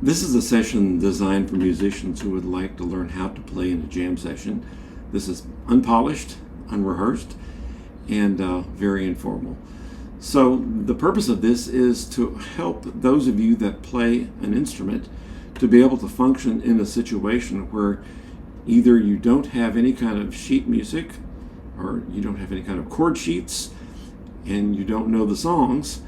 This is a session designed for musicians who would like to learn how to play in a jam session. This is unpolished, unrehearsed, and very informal. So the purpose of this is to help those of you that play an instrument to be able to function in a situation where either you don't have any kind of sheet music, or you don't have any kind of chord sheets, and you don't know the songs,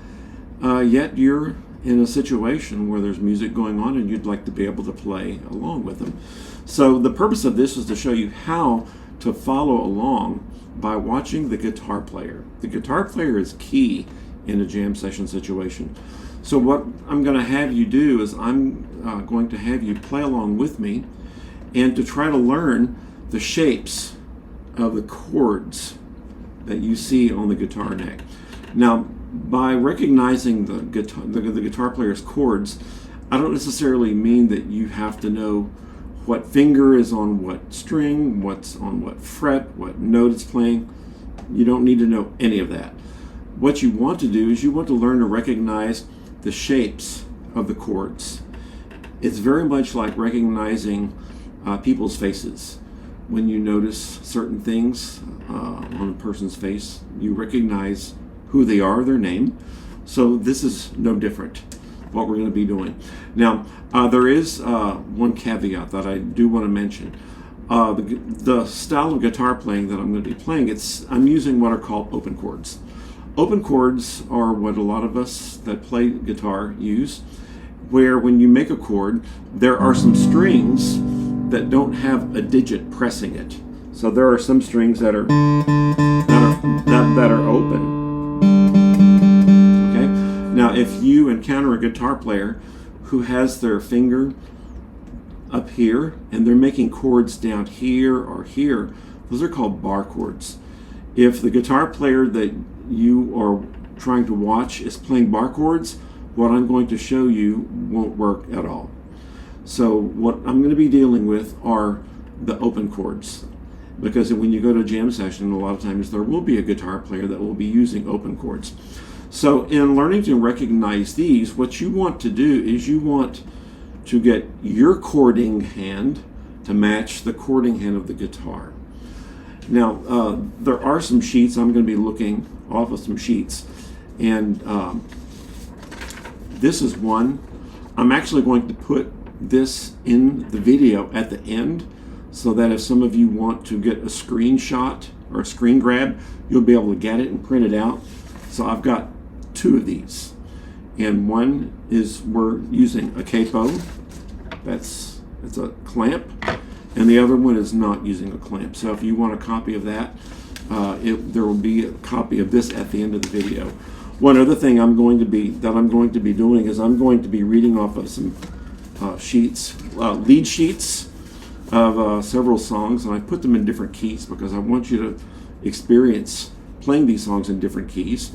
yet you're in a situation where there's music going on and you'd like to be able to play along with them. So the purpose of this is to show you how to follow along by watching the guitar player. The guitar player is key in a jam session situation. So what I'm going to have you do is I'm going to have you play along with me and to try to learn the shapes of the chords that you see on the guitar neck. Now, by recognizing the guitar player's chords, I don't necessarily mean that you have to know what finger is on what string, what's on what fret, what note it's playing. You don't need to know any of that. What you want to do is you want to learn to recognize the shapes of the chords. It's very much like recognizing people's faces. When you notice certain things on a person's face, you recognize who they are, their name. So this is no different, what we're going to be doing. Now, there is one caveat that I do want to mention. The style of guitar playing that I'm going to be playing, I'm using what are called open chords. Open chords are what a lot of us that play guitar use, where when you make a chord, there are some strings that don't have a digit pressing it. So there are some strings that are open. Now, if you encounter a guitar player who has their finger up here and they're making chords down here or here, those are called bar chords. If the guitar player that you are trying to watch is playing bar chords, what I'm going to show you won't work at all. So what I'm going to be dealing with are the open chords, because when you go to a jam session, a lot of times there will be a guitar player that will be using open chords. So in learning to recognize these, what you want to do is you want to get your chording hand to match the chording hand of the guitar. Now, there are some sheets. I'm going to be looking off of some sheets. And this is one. I'm actually going to put this in the video at the end so that if some of you want to get a screenshot or a screen grab, you'll be able to get it and print it out. So I've got two of these, and one is we're using a capo, it's a clamp, and the other one is not using a clamp. So if you want a copy of that, there will be a copy of this at the end of the video. One other thing I'm going to be doing is I'm going to be reading off of some sheets, lead sheets of several songs, and I put them in different keys because I want you to experience playing these songs in different keys.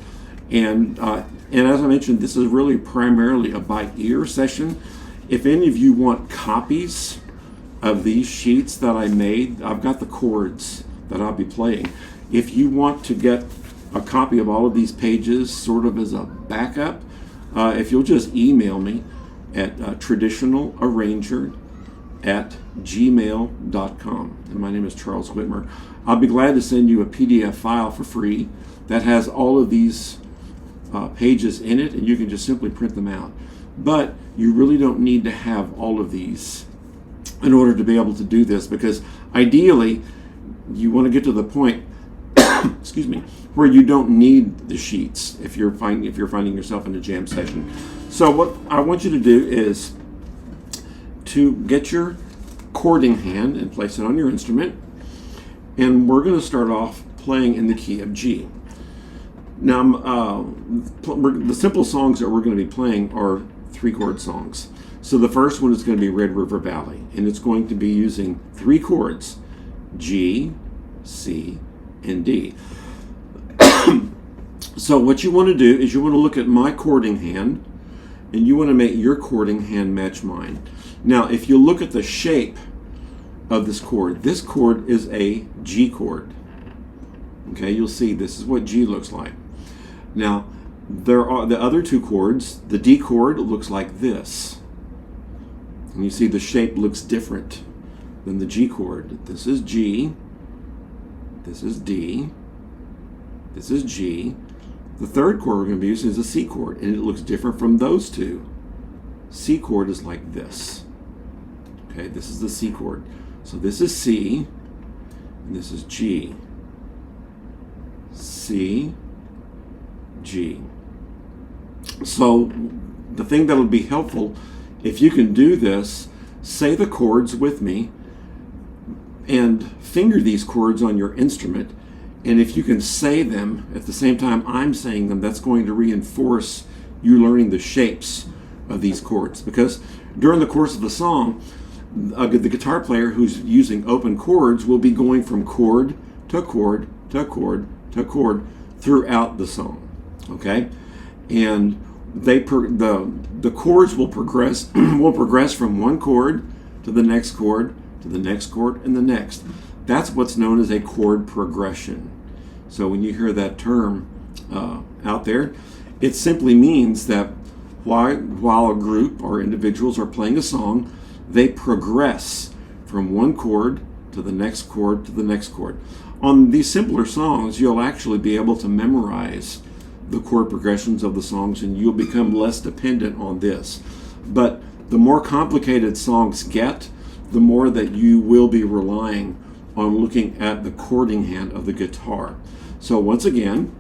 And as I mentioned, this is really primarily a by ear session. If any of you want copies of these sheets that I made, I've got the chords that I'll be playing. If you want to get a copy of all of these pages sort of as a backup, if you'll just email me at traditionalarranger@gmail.com. And my name is Charles Whitmer. I'll be glad to send you a PDF file for free that has all of these pages in it, and you can just simply print them out. But you really don't need to have all of these in order to be able to do this, because ideally you want to get to the point excuse me, where you don't need the sheets if you're finding yourself in a jam session. So what I want you to do is to get your chording hand and place it on your instrument, and we're going to start off playing in the key of G. Now, the simple songs that we're going to be playing are 3-chord songs. So the first one is going to be Red River Valley, and it's going to be using 3 chords, G, C, and D. So what you want to do is you want to look at my chording hand, and you want to make your chording hand match mine. Now, if you look at the shape of this chord is a G chord. Okay, you'll see this is what G looks like. Now, there are the other 2 chords. The D chord looks like this. And you see the shape looks different than the G chord. This is G, this is D, this is G. The third chord we're going to be using is a C chord, and it looks different from those two. C chord is like this. Okay, this is the C chord. So this is C, and this is G. C, G. So the thing that would be helpful, if you can do this, say the chords with me and finger these chords on your instrument. And if you can say them at the same time I'm saying them, that's going to reinforce you learning the shapes of these chords. Because during the course of the song, the guitar player who's using open chords will be going from chord to chord to chord to chord throughout the song. Okay? And the chords will progress from one chord to the next chord to the next chord and the next. That's what's known as a chord progression. So when you hear that term out there, it simply means that while a group or individuals are playing a song, they progress from one chord to the next chord to the next chord. On these simpler songs, you'll actually be able to memorize the chord progressions of the songs, and you'll become less dependent on this. But the more complicated songs get, the more that you will be relying on looking at the chording hand of the guitar. So once again,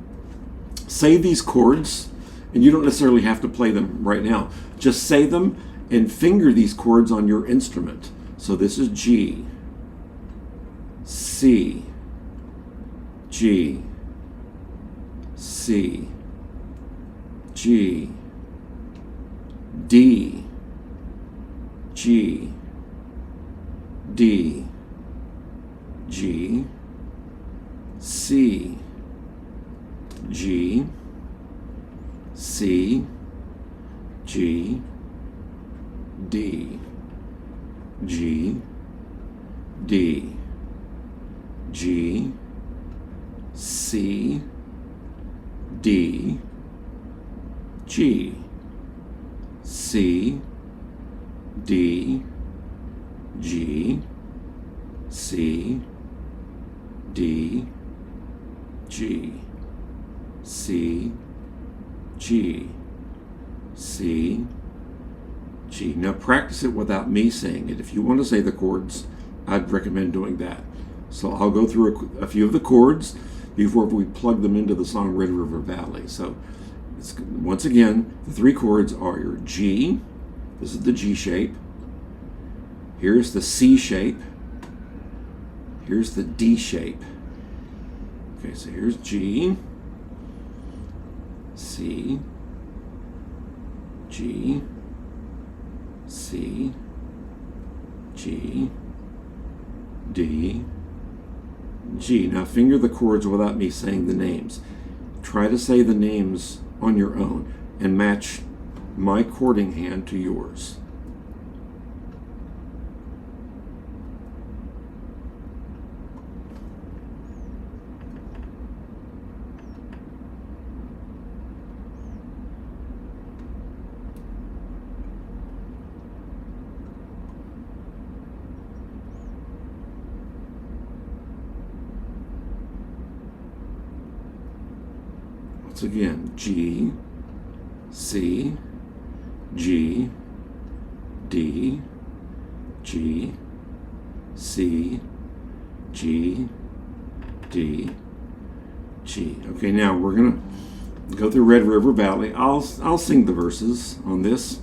say these chords, and you don't necessarily have to play them right now. Just say them and finger these chords on your instrument. So this is G, C, G, C, G, D, G, D, G, C, G, C, G, D, G, D, G, C, D, G, C, D, G, C, D, G, C, G, C, G. Now practice it without me saying it. If you want to say the chords, I'd recommend doing that. So I'll go through a few of the chords before we plug them into the song Red River Valley. So once again, the three chords are your G. This is the G shape. Here's the C shape. Here's the D shape. Okay, so here's G, C, G, C, G, D, G. Now finger the chords without me saying the names. Try to say the names on your own and match my chording hand to yours. Once again, G, C, G, D, G, C, G, D, G. Okay, now we're going to go through Red River Valley. I'll sing the verses on this,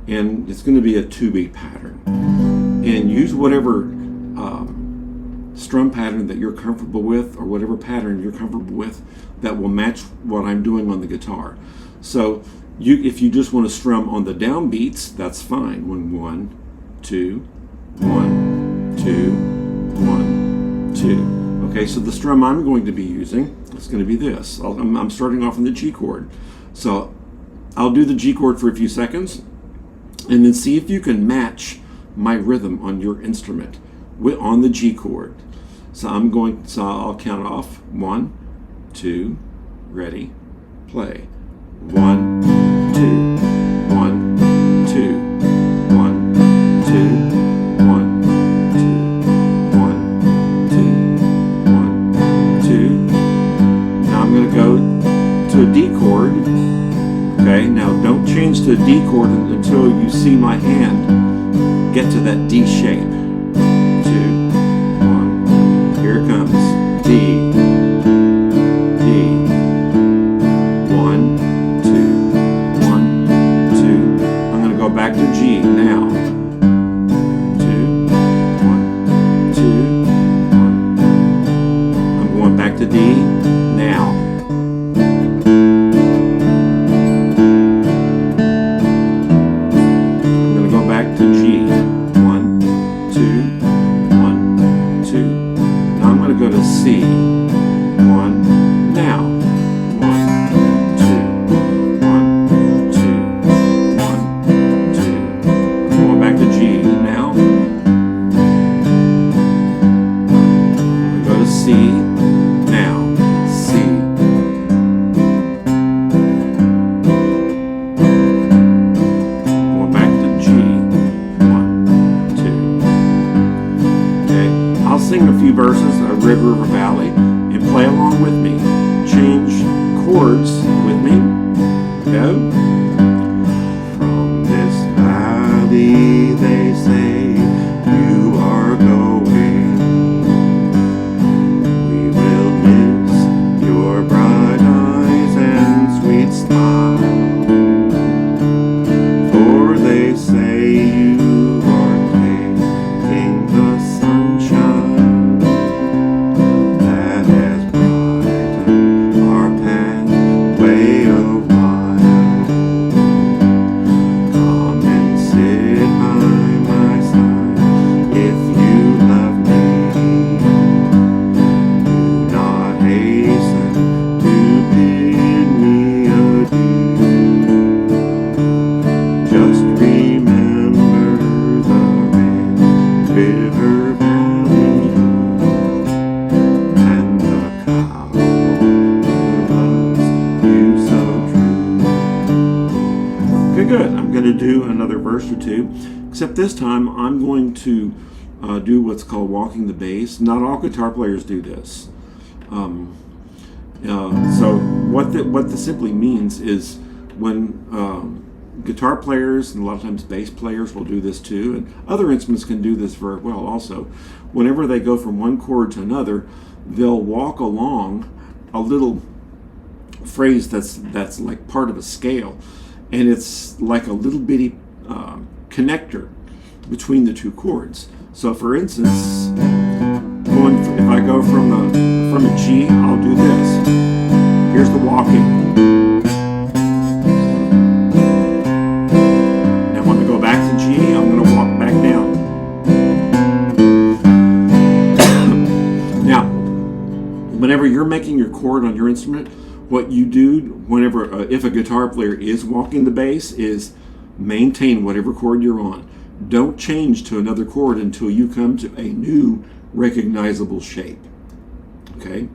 and it's going to be a 2-beat pattern. And use whatever strum pattern that you're comfortable with, or whatever pattern you're comfortable with that will match what I'm doing on the guitar. So if you just want to strum on the downbeats, that's fine. 1, 2, 1, 2, 1, 2. Okay, so the strum I'm going to be using is going to be this. I'm starting off on the G chord. So I'll do the G chord for a few seconds, and then see if you can match my rhythm on your instrument on the G chord. So I'll count off 1, 2, ready, play. 1, 2, 1, 2, 1, 2, change to a D chord until you see my hand get to that D shape. 2, 1, here it comes. D, D, 1, 2, 1, 2. I'm going to go back to G now. 2, 1, 2, 1. I'm going back to D now. Back to G. 1, 2, 1, 2. Now I'm going to go to C. 1. Now. 1, 2, 1, 2, 1, 2. I'm going back to G now. I'm going to go to C. Now. C. Going back to G. I'll sing a few verses of Red River Valley and play along with me. Change chords with me. Go. From this valley they say you are going. We will miss your bright eyes and sweet smile. For they say you are taking the sunshine good. I'm going to do another verse or two, except this time I'm going to do what's called walking the bass. Not all guitar players do this. So what this simply means is when guitar players and a lot of times bass players will do this too, and other instruments can do this very well also. Whenever they go from one chord to another, they'll walk along a little phrase that's like part of a scale. And it's like a little bitty connector between the two chords. So, for instance, if I go from a G, I'll do this. Here's the walking. Now, when I go back to G, I'm going to walk back down. Now, whenever you're making your chord on your instrument, what you do whenever, if a guitar player is walking the bass, is maintain whatever chord you're on. Don't change to another chord until you come to a new recognizable shape. Okay?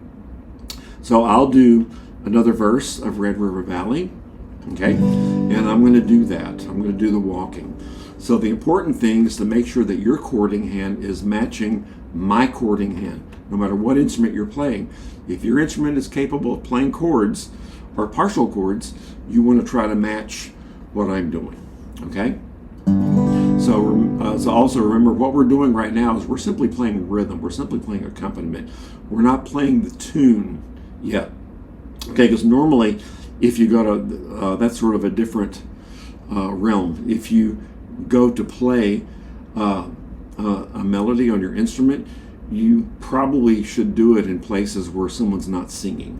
So I'll do another verse of Red River Valley. Okay? And I'm going to do that. I'm going to do the walking. So the important thing is to make sure that your chording hand is matching my chording hand, no matter what instrument you're playing. If your instrument is capable of playing chords or partial chords, you want to try to match what I'm doing. Okay? So also remember, what we're doing right now is we're simply playing rhythm. We're simply playing accompaniment. We're not playing the tune yet. Okay, because normally if you go to, that's sort of a different realm. If you go to play a melody on your instrument, you probably should do it in places where someone's not singing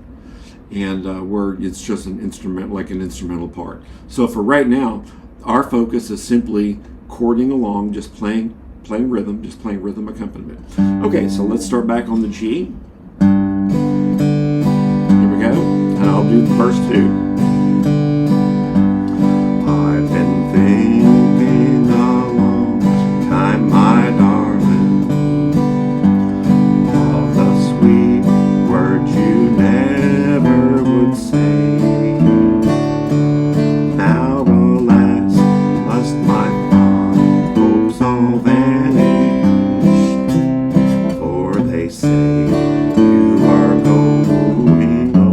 and where it's just an instrument, like an instrumental part. So for right now, our focus is simply chording along, just playing rhythm, just playing rhythm accompaniment. Okay, so let's start back on the G. Here we go, and I'll do the verse 2. I've been thinking a long time, my darling, of the sweet words you never would say. Now, alas, must my fond hopes all vanish, for they say you are going away.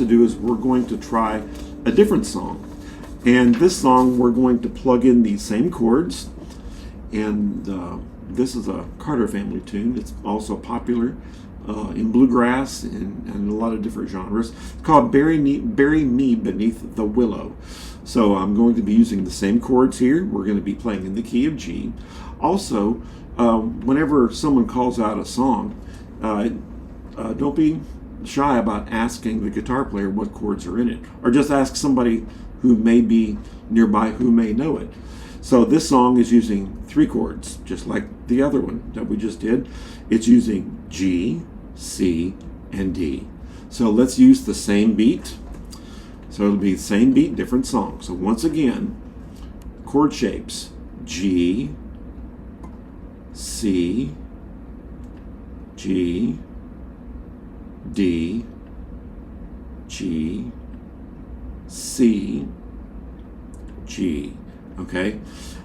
to do is we're going to try a different song. And this song, we're going to plug in these same chords. And this is a Carter family tune. It's also popular in bluegrass and a lot of different genres. It's called Bury Me Beneath the Willow. So I'm going to be using the same chords here. We're going to be playing in the key of G. Also, whenever someone calls out a song, don't be shy about asking the guitar player what chords are in it, or just ask somebody who may be nearby who may know it. So this song is using 3 chords, just like the other one that we just did. It's using G, C, and D. So let's use the same beat. So it'll be the same beat, different song. So once again, chord shapes: G, C, G, D, G, C, G. Okay,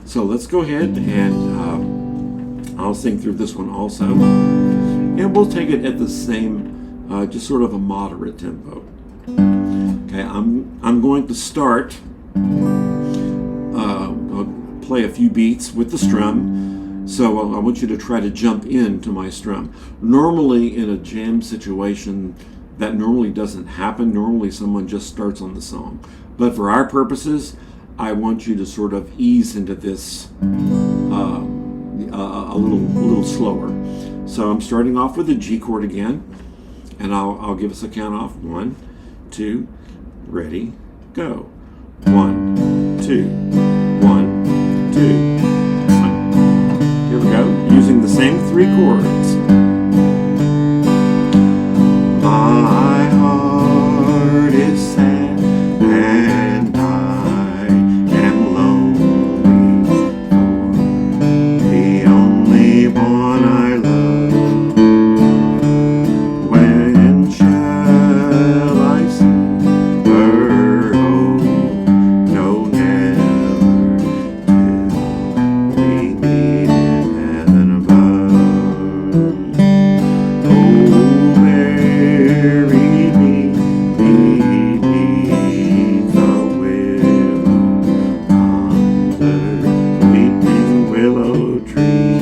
so let's go ahead and I'll sing through this one also, and we'll take it at the same, just sort of a moderate tempo. Okay, I'm going to start, I'll play a few beats with the strum. So I want you to try to jump into my strum. Normally in a jam situation, that normally doesn't happen. Normally someone just starts on the song. But for our purposes, I want you to sort of ease into this a little slower. So I'm starting off with the G chord again, and I'll give us a count off. 1, 2, ready, go. 1, 2, 1, 2. Here we go, using the same 3 chords. My heart is sad and I am lonely for the only one I love. When shall I see her? Oh, no, never, till we meet in heaven above. Oh, bury me beneath the willow, under the weeping willow tree,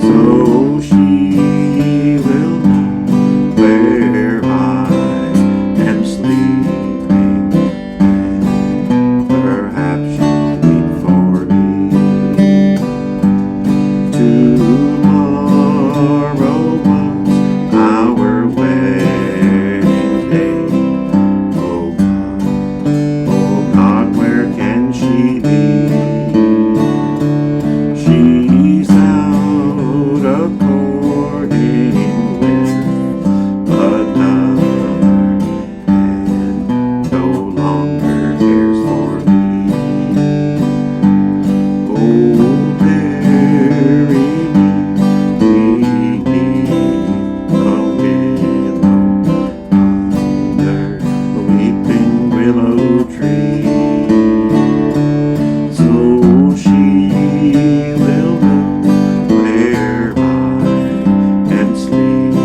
so she will know where I am sleeping, and perhaps she'll weep for me. Tomorrow was our wedding day. Oh God, where can she be? She's out a-courting with another, and no longer cares for me. Oh, bury me beneath the willow, under the weeping willow tree, so she will know where I am sleeping,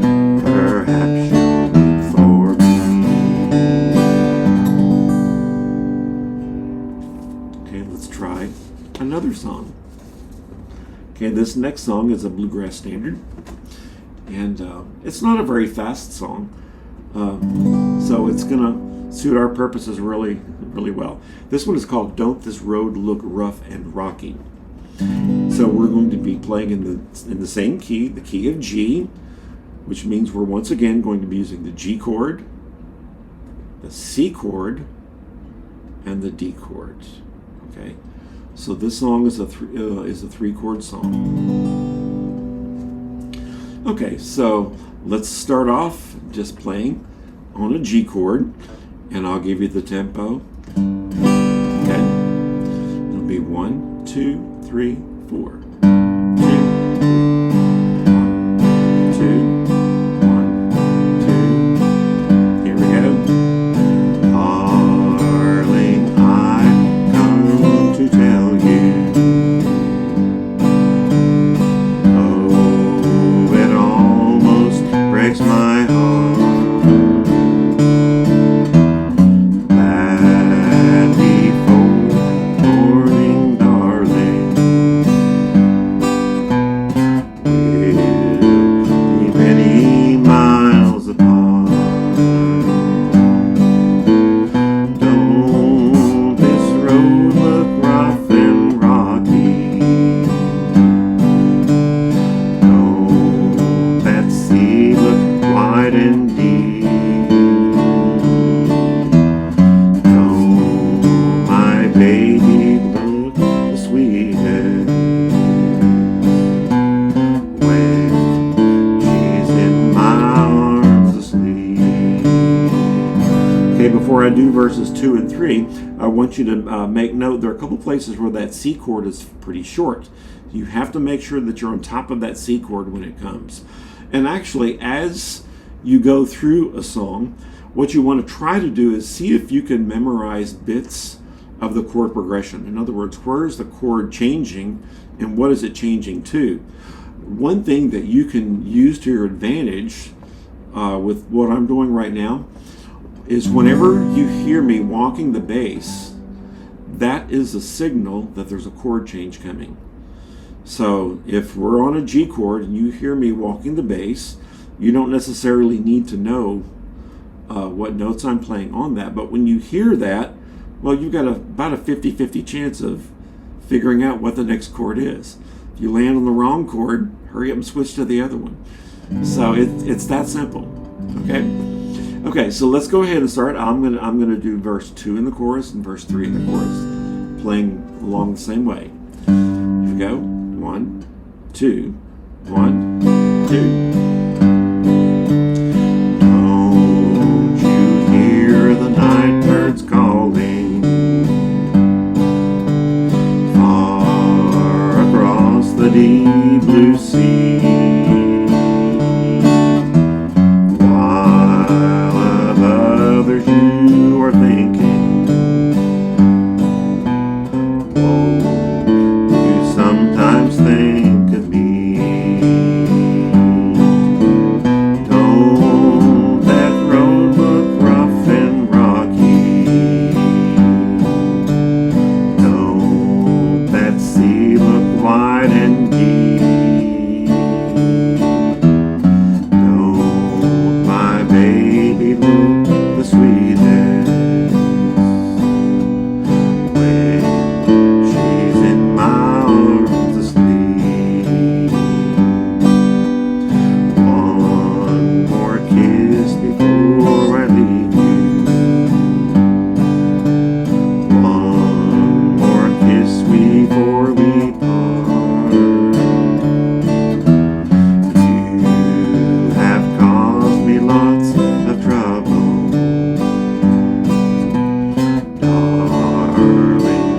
and perhaps she'll weep for me. Okay, let's try another song. Okay, this next song is a bluegrass standard, and it's not a very fast song, so it's gonna suit our purposes really, really well. This one is called "Don't This Road Look Rough and Rocky." So we're going to be playing in the same key, the key of G, which means we're once again going to be using the G chord, the C chord, and the D chord. Okay, so this song is a 3-chord song. Okay, so let's start off just playing on a G chord, and I'll give you the tempo. Okay, it'll be 1, 2, 3, 4. 2, 1, 2. Here we go. Darling, I come to tell you, oh, it almost breaks choruses 2 and 3, I want you to make note there are a couple places where that C chord is pretty short. You have to make sure that you're on top of that C chord when it comes. And actually, as you go through a song, what you want to try to do is see if you can memorize bits of the chord progression. In other words, where is the chord changing and what is it changing to? One thing that you can use to your advantage with what I'm doing right now is whenever you hear me walking the bass, that is a signal that there's a chord change coming. So if we're on a G chord and you hear me walking the bass, you don't necessarily need to know what notes I'm playing on that. But when you hear that, well, you've got about a 50-50 chance of figuring out what the next chord is. If you land on the wrong chord, hurry up and switch to the other one. So it's that simple. Okay, so let's go ahead and start. I'm gonna do verse 2 in the chorus and verse 3 in the chorus, playing along the same way. Here we go. 1, 2, 1, 2. Don't you hear the night birds calling far across the deep blue sea? While of others you are thinking, won't you sometimes think of me? Don't that road look rough and rocky? Don't that sea look wide and deep? Don't my baby look the sweetest when she's in my arms asleep? One more kiss before I leave you. One more kiss before we part. You have caused me lots of trouble, darling.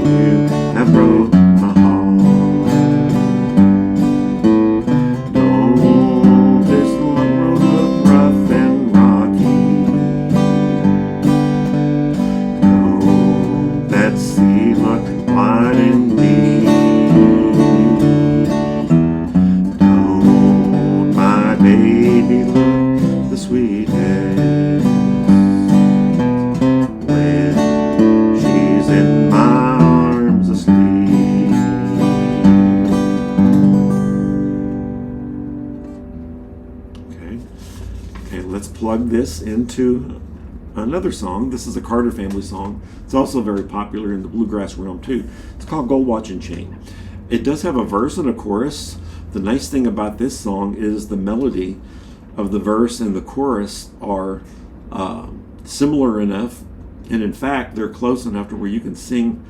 You have broke my heart. Don't this road look rough and rocky? Don't that sea look wide and deep? Don't my baby look the sweetest when she's in my arms asleep? Okay, let's plug this into another song. This is a Carter family song. It's also very popular in the bluegrass realm too. It's called Gold Watch and Chain. It does have a verse and a chorus. The nice thing about this song is the melody of the verse and the chorus are similar enough, and in fact they're close enough to where you can sing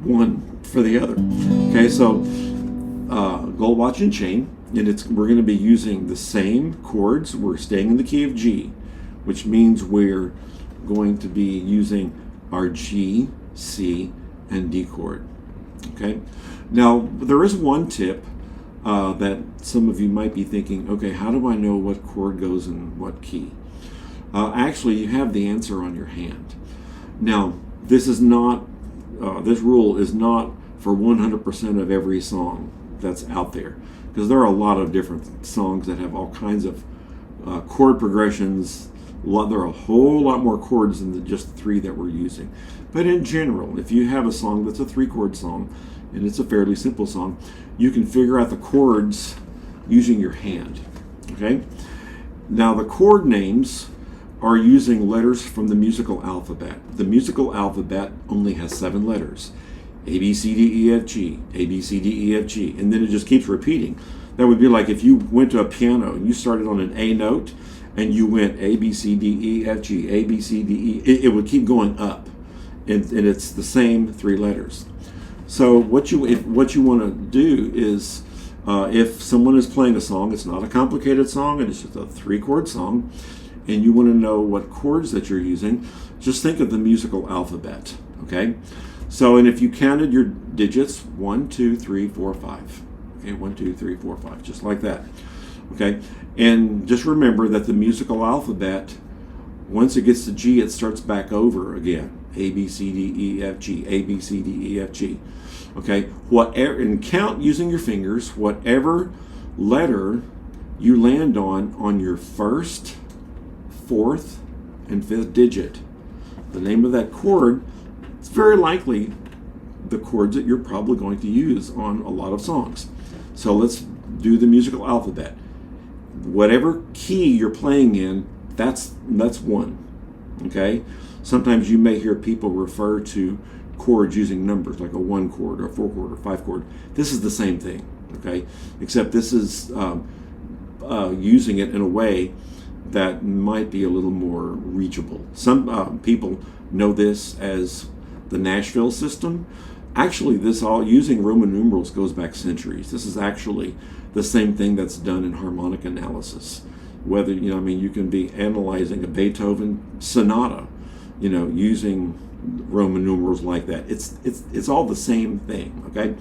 one for the other. Okay, so Gold Watch and Chain, and we're going to be using the same chords. We're staying in the key of G, which means we're going to be using our G, C, and D chord. Okay, now there is one tip that some of you might be thinking, okay, how do I know what chord goes in what key? Actually, you have the answer on your hand. Now, this is not, this rule is not for 100% of every song that's out there, because there are a lot of different songs that have all kinds of chord progressions. There are a whole lot more chords than just the 3 that we're using. But in general, if you have a song that's a 3-chord song, and it's a fairly simple song, you can figure out the chords using your hand. Okay? Now, the chord names are using letters from the musical alphabet. The musical alphabet only has 7 letters. A, B, C, D, E, F, G, A, B, C, D, E, F, G. And then it just keeps repeating. That would be like if you went to a piano and you started on an A note and you went A, B, C, D, E, F, G, A, B, C, D, E. It would keep going up. And it's the same 3 letters. So what you want to do is, if someone is playing a song, it's not a complicated song, and it's just a 3-chord song, and you want to know what chords that you're using, just think of the musical alphabet, okay? So, and if you counted your digits, 1, 2, 3, 4, 5. Okay, 1, 2, 3, 4, 5, just like that. Okay, and just remember that the musical alphabet, once it gets to G, it starts back over again. A, B, C, D, E, F, G. A, B, C, D, E, F, G. Okay, whatever, and count using your fingers, whatever letter you land on your first, fourth, and fifth digit. The name of that chord, it's very likely the chords that you're probably going to use on a lot of songs. So let's do the musical alphabet. Whatever key you're playing in, that's one. Okay? Sometimes you may hear people refer to chords using numbers, like a 1 chord or a 4 chord or 5 chord. This is the same thing, okay? Except this is using it in a way that might be a little more reachable. Some people know this as the Nashville system. Actually, this all using Roman numerals goes back centuries. This is actually the same thing that's done in harmonic analysis. Whether, you can be analyzing a Beethoven sonata, using Roman numerals like that. It's all the same thing, okay?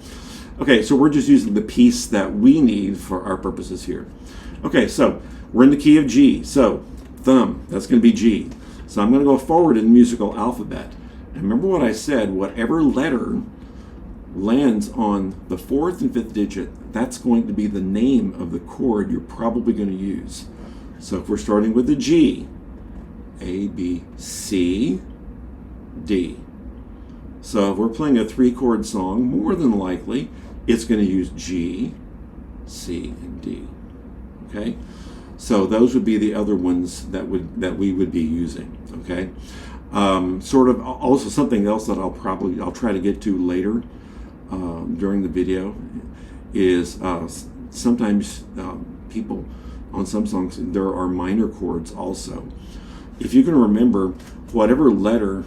Okay, so we're just using the piece that we need for our purposes here. Okay, so we're in the key of G. So thumb, that's going to be G. So I'm going to go forward in the musical alphabet. And remember what I said, whatever letter lands on the fourth and fifth digit, that's going to be the name of the chord you're probably going to use. So if we're starting with the G, A, B, C, D. So if we're playing a 3-chord song, more than likely it's going to use G, C, and D. Okay? So those would be the other ones that we would be using. Okay? Sort of also something else that I'll try to get to later during the video is sometimes people on some songs there are minor chords also. If you can remember, whatever letter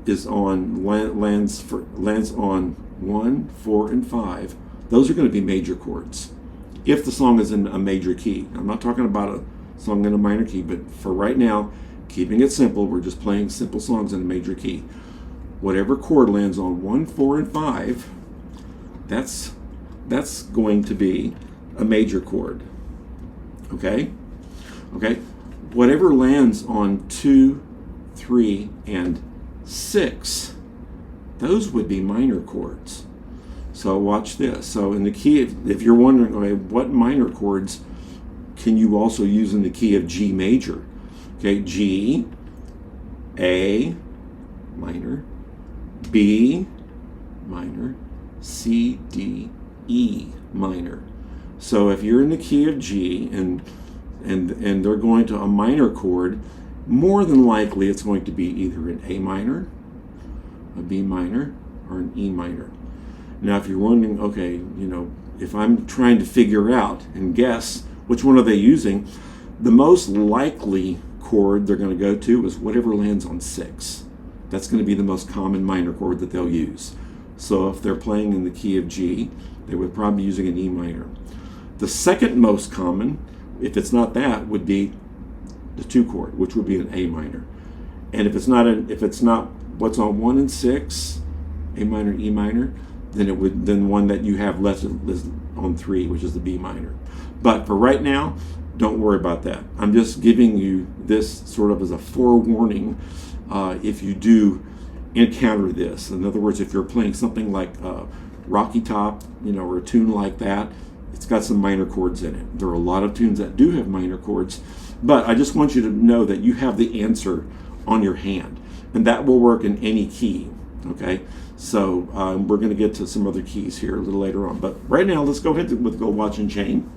is on lands on 1, 4, and 5, those are going to be major chords. If the song is in a major key, I'm not talking about a song in a minor key, but for right now, keeping it simple, we're just playing simple songs in a major key. Whatever chord lands on 1, 4, and 5, that's going to be a major chord. Okay? Okay? Whatever lands on 2, 3, and 6, those would be minor chords. So watch this. So in the key, if you're wondering, okay, what minor chords can you also use in the key of G major? Okay, G, A minor, B minor, C, D, E minor. So if you're in the key of G and they're going to a minor chord, more than likely it's going to be either an A minor, a B minor, or an E minor. Now if you're wondering, okay, if I'm trying to figure out and guess which one are they using, the most likely chord they're going to go to is whatever lands on 6. That's going to be the most common minor chord that they'll use. So if they're playing in the key of G, they would probably be using an E minor. The second most common, if it's not that, would be the 2 chord, which would be an A minor. And if it's not what's on 1 and 6, A minor, E minor, then one that you have left is on 3, which is the B minor. But for right now, don't worry about that. I'm just giving you this sort of as a forewarning if you do encounter this. In other words, if you're playing something like Rocky Top, or a tune like that, it's got some minor chords in it. There are a lot of tunes that do have minor chords, but I just want you to know that you have the answer on your hand, and that will work in any key. Okay, so we're going to get to some other keys here a little later on, but right now let's go ahead with Go Watch and Chain.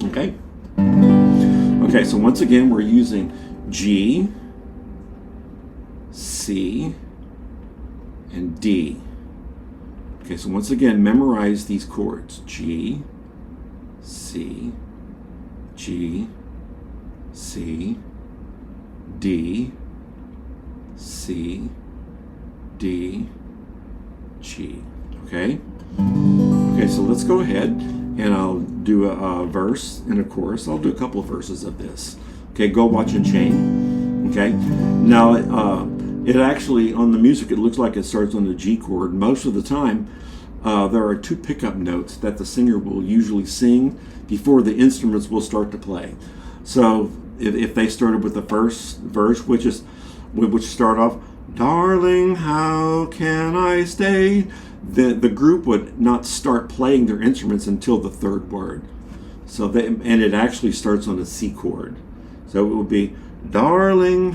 Okay. Okay, so once again we're using G, C, and D. Okay, so once again, memorize these chords. G, C, G, C, D, C, D, G. Okay? Okay, so let's go ahead and I'll do a verse and a chorus. I'll do a couple of verses of this. Okay, go, watch, and chain. Okay, now it actually, on the music, it looks like it starts on the G chord. Most of the time, there are 2 pickup notes that the singer will usually sing before the instruments will start to play. So if they started with the first verse, which start off, "Darling, how can I stay?" The group would not start playing their instruments until the 3rd word. And it actually starts on a C chord. So it would be, "Darling,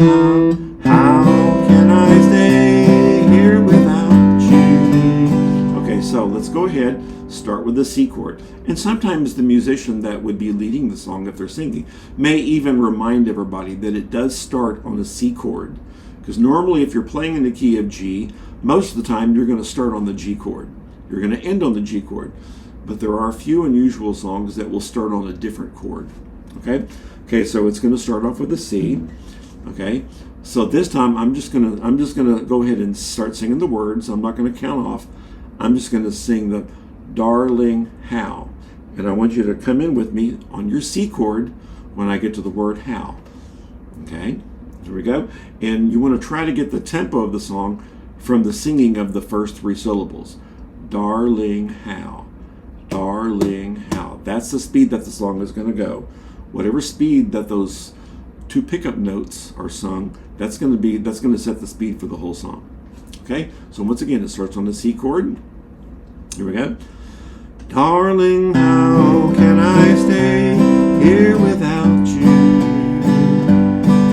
how can I stay here without you?" Okay, so let's go ahead, start with the C chord. And sometimes the musician that would be leading the song, if they're singing, may even remind everybody that it does start on a C chord. Because normally if you're playing in the key of G, most of the time you're going to start on the G chord. You're going to end on the G chord. But there are a few unusual songs that will start on a different chord. Okay, so it's going to start off with a C. Okay, so this time I'm just gonna go ahead and start singing the words. I'm not going to count off. I'm just going to sing the "Darling, how," and I want you to come in with me on your C chord when I get to the word "how." Okay, here we go. And you want to try to get the tempo of the song from the singing of the first 3 syllables. Darling, how. Darling, how. That's the speed that the song is going to go. Whatever speed that those 2 pickup notes are sung, that's going to set the speed for the whole song. Okay, so once again, it starts on the C chord. Here we go. Darling, how can I stay here without you?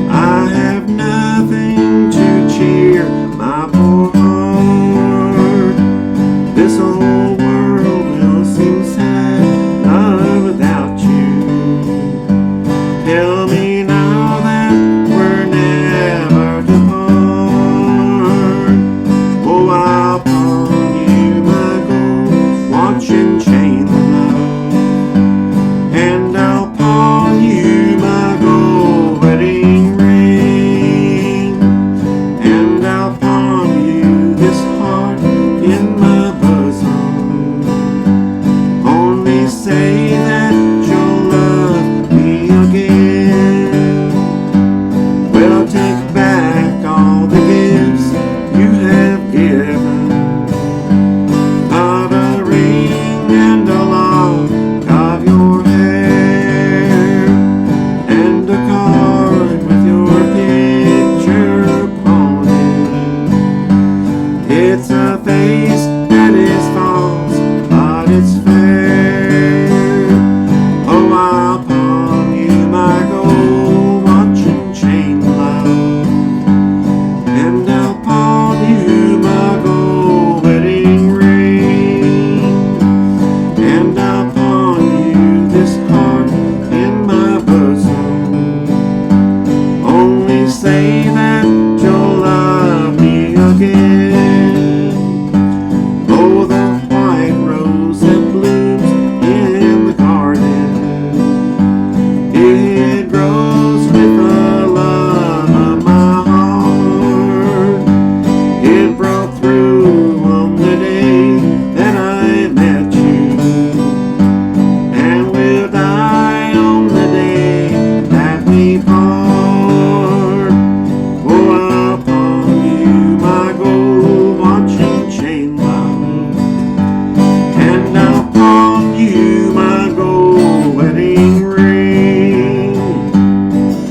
I have nothing to cheer my poor heart. This whole world will seem sad without you. Tell me now that we're never to part. Oh, I'll pawn you my gold watch and chain love, and I'll pawn you my gold wedding ring, and I'll pawn you this heart in my bosom. Only say that you'll love me again. Well, take back all the gifts you have given, not a ring and a lock of your hair, and a card with your picture upon it. It's a face that is false, but it's fair. Oh, I'll pawn you my gold watch and chain love, and I'll pawn you my gold wedding ring, and I'll pawn you this heart in my bosom. Only say that you'll love me again. Oh, the white rose that blooms in the garden, it grows with the love of my heart. It broke through on the day that I met you, and will die on the day that we part. Oh, I'll pawn you my gold watch and chain love, and I'll pawn you my gold wedding ring,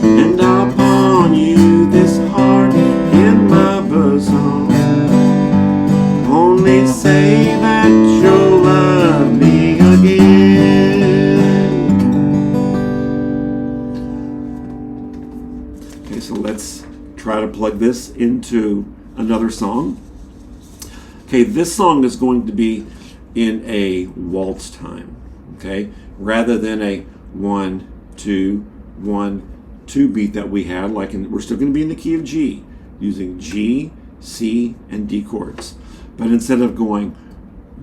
and I'll pawn you this heart in my bosom. Only say that you'll love me again. Okay, so let's try to plug this into another song. Okay, this song is going to be in a waltz time, okay, rather than a 1, 2, 1, 2 beat that we had. We're still going to be in the key of G, using G, C, and D chords. But instead of going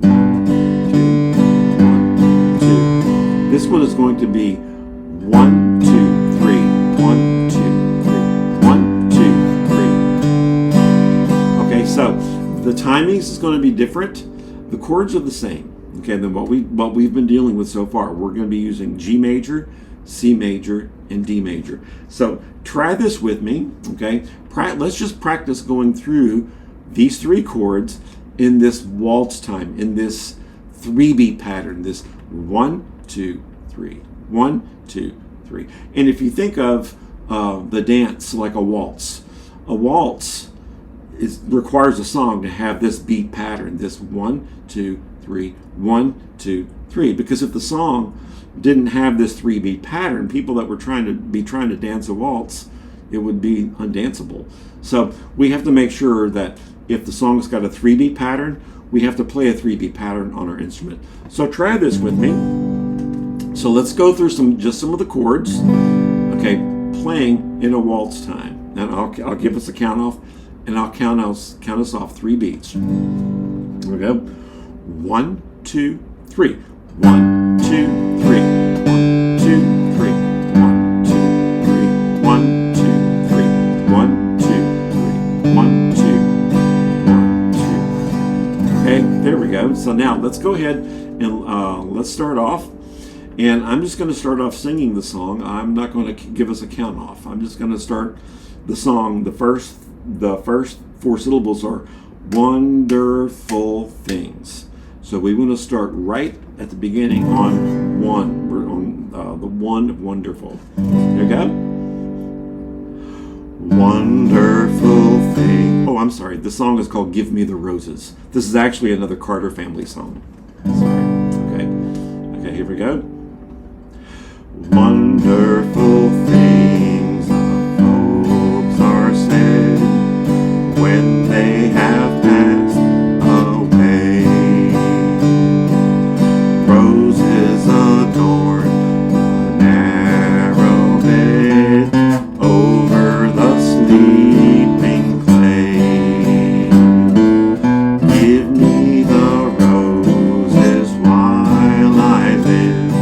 1, 2, 1, 2, this one is going to be 1, 2, 3, 1, 2, 3, 1, 2, 3. Okay, so the timings is going to be different. The chords are the same, okay, than what we've been dealing with so far. We're going to be using G major, C major, and D major. So try this with me, okay? Let's just practice going through these three chords in this waltz time, in this 3-beat pattern, this 1, 2, 3, 1, 2, 3. And if you think of the dance like a waltz requires a song to have this beat pattern, this 1, 2, 3, 1, 2, 3. Because if the song didn't have this 3-beat pattern, people that were trying to dance a waltz, it would be undanceable. So we have to make sure that if the song's got a 3-beat pattern, we have to play a 3-beat pattern on our instrument. So try this with me. So let's go through some of the chords, okay, playing in a waltz time. And I'll give us a count off, and I'll count us off 3 beats. Here we go. 1, 2, 3. 1, 2, 3. 1, 2, 3. 1, 2, 3. 1, 2, 3. 1, 2, 3. 1, 2, 1, 2. Okay, there we go. So now let's go ahead and let's start off. And I'm just going to start off singing the song. I'm not going to give us a count off. I'm just going to start the song. The first 4 syllables are wonderful things. So we want to start right at the beginning on 1. We're on the 1 of wonderful. Here we go. Wonderful thing. Oh, I'm sorry. The song is called Give Me the Roses. This is actually another Carter family song. Sorry. Okay, here we go. Wonderful things of folks are said when they have passed away. Roses adorn the narrow bed over the sleeping clay. Give me the roses while I live,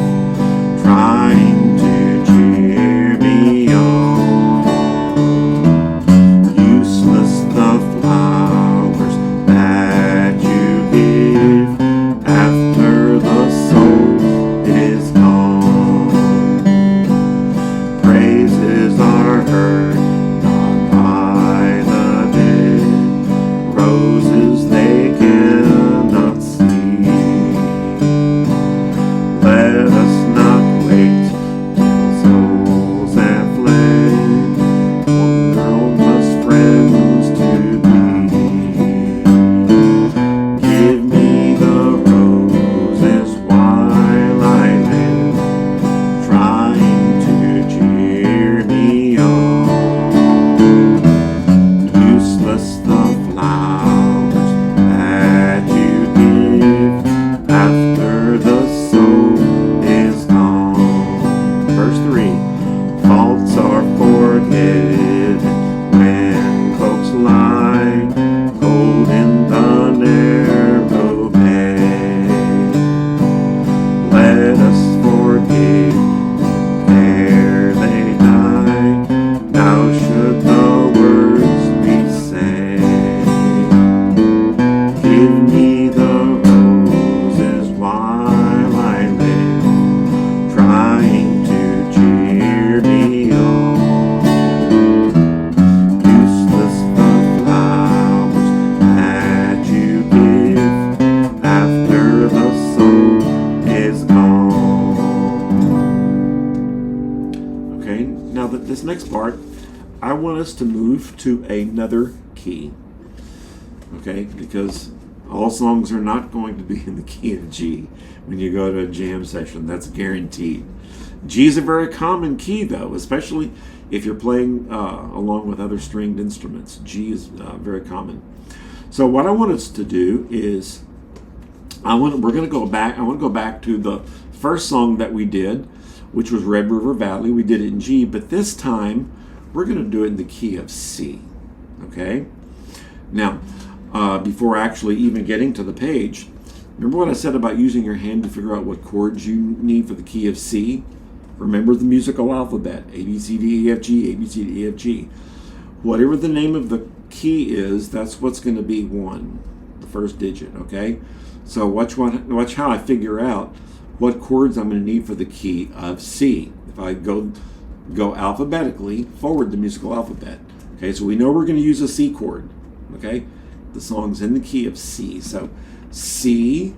trying to cheer me on. Useless the flowers that you give after the soul is gone. Praises are heard not by the dead, roses they cannot see. Let us not wait till souls have fled, wonderless friends to be. Give me the roses while I live, trying to cheer me on. Useless the flowers that you give after the soul is gone. Verse 3. Faults are forgiven when folks lie cold in the narrow bed. Let us forgive ere they die. Now should the words be said. Give me the roses while I live, trying to cheer me on. Useless the flowers that you give after the soul is gone. Okay, now that this next part, I want us to move to another key. Okay, because all songs are not going to be in the key of G when you go to a jam session. That's guaranteed. G is a very common key, though, especially if you're playing along with other stringed instruments. G is very common. So what I want us to do is, I want to go back to the first song that we did, which was Red River Valley. We did it in G, but this time we're going to do it in the key of C. Okay? Now, before actually even getting to the page, remember what I said about using your hand to figure out what chords you need for the key of C? Remember the musical alphabet, A, B, C, D, E, F, G, A, B, C, D, E, F, G. Whatever the name of the key is, that's what's going to be 1, the first digit, okay? So watch how I figure out what chords I'm going to need for the key of C. The If I go alphabetically, forward the musical alphabet. Okay, so we know we're going to use a C chord. Okay, the song's in the key of C. So C,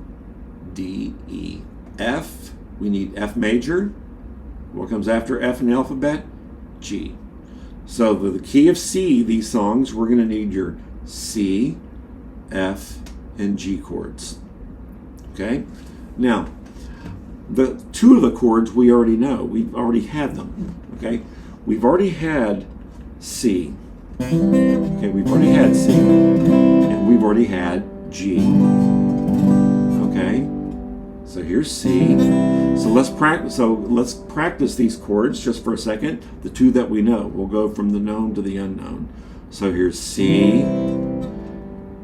D, E, F. We need F major. What comes after F in the alphabet? G. So the key of C, these songs, we're going to need your C, F, and G chords. Okay? Now, the two of the chords we already know. We've already had them. Okay? We've already had C. Okay, we've already had C. And we've already had G. Okay? So here's C. So let's practice these chords just for a second. The two that we know. We'll go from the known to the unknown. So here's C,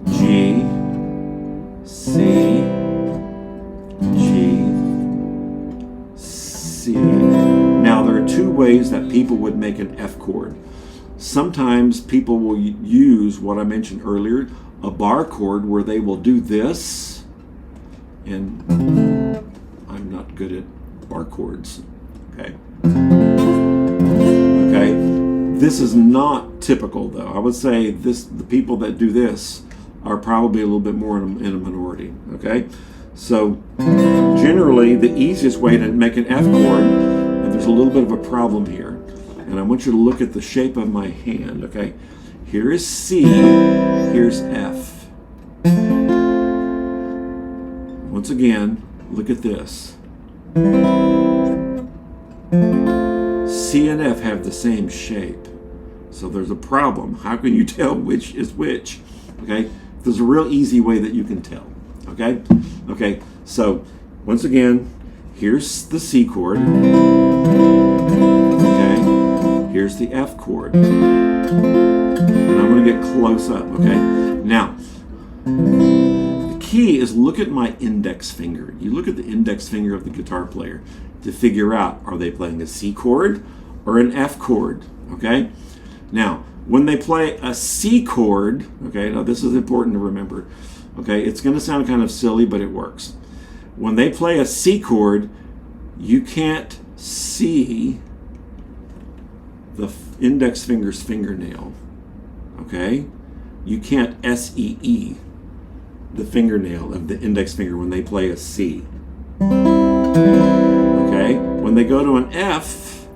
G, C, G, C. Now there are two ways that people would make an F chord. Sometimes people will use what I mentioned earlier, a bar chord, where they will do this, and I'm not good at bar chords. Okay. Okay. This is not typical, though. I would say the people that do this are probably a little bit more in a minority. Okay. So generally, the easiest way to make an F chord, and there's a little bit of a problem here, and I want you to look at the shape of my hand. Okay. Here is C. Here's F. Once again, look at this. C and F have the same shape. So there's a problem. How can you tell which is which? Okay? There's a real easy way that you can tell. Okay? Okay, so once again, here's the C chord. Okay? Here's the F chord. And I'm going to get close up. Okay? Now, key is look at my index finger. You look at the index finger of the guitar player to figure out, are they playing a C chord or an F chord? Okay? Now, when they play a C chord, okay, now this is important to remember. Okay, it's going to sound kind of silly, but it works. When they play a C chord, you can't see the index finger's fingernail. Okay? You can't S-E-E the fingernail of the index finger when they play a C. Okay? When they go to an F,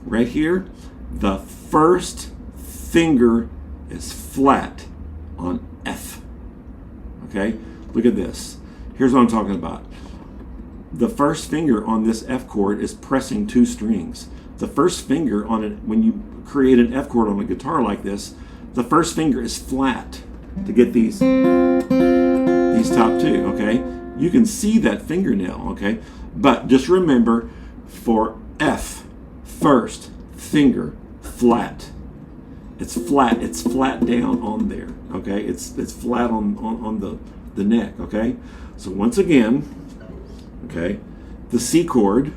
right here, the first finger is flat on F. Okay? Look at this. Here's what I'm talking about. The first finger on this F chord is pressing two strings. The first finger on it, when you create an F chord on a guitar like this, the first finger is flat to get these top two, okay? You can see that fingernail, okay? But just remember, for F, first finger, flat. It's flat down on there, okay? It's flat on the neck, okay? So once again, okay, the C chord,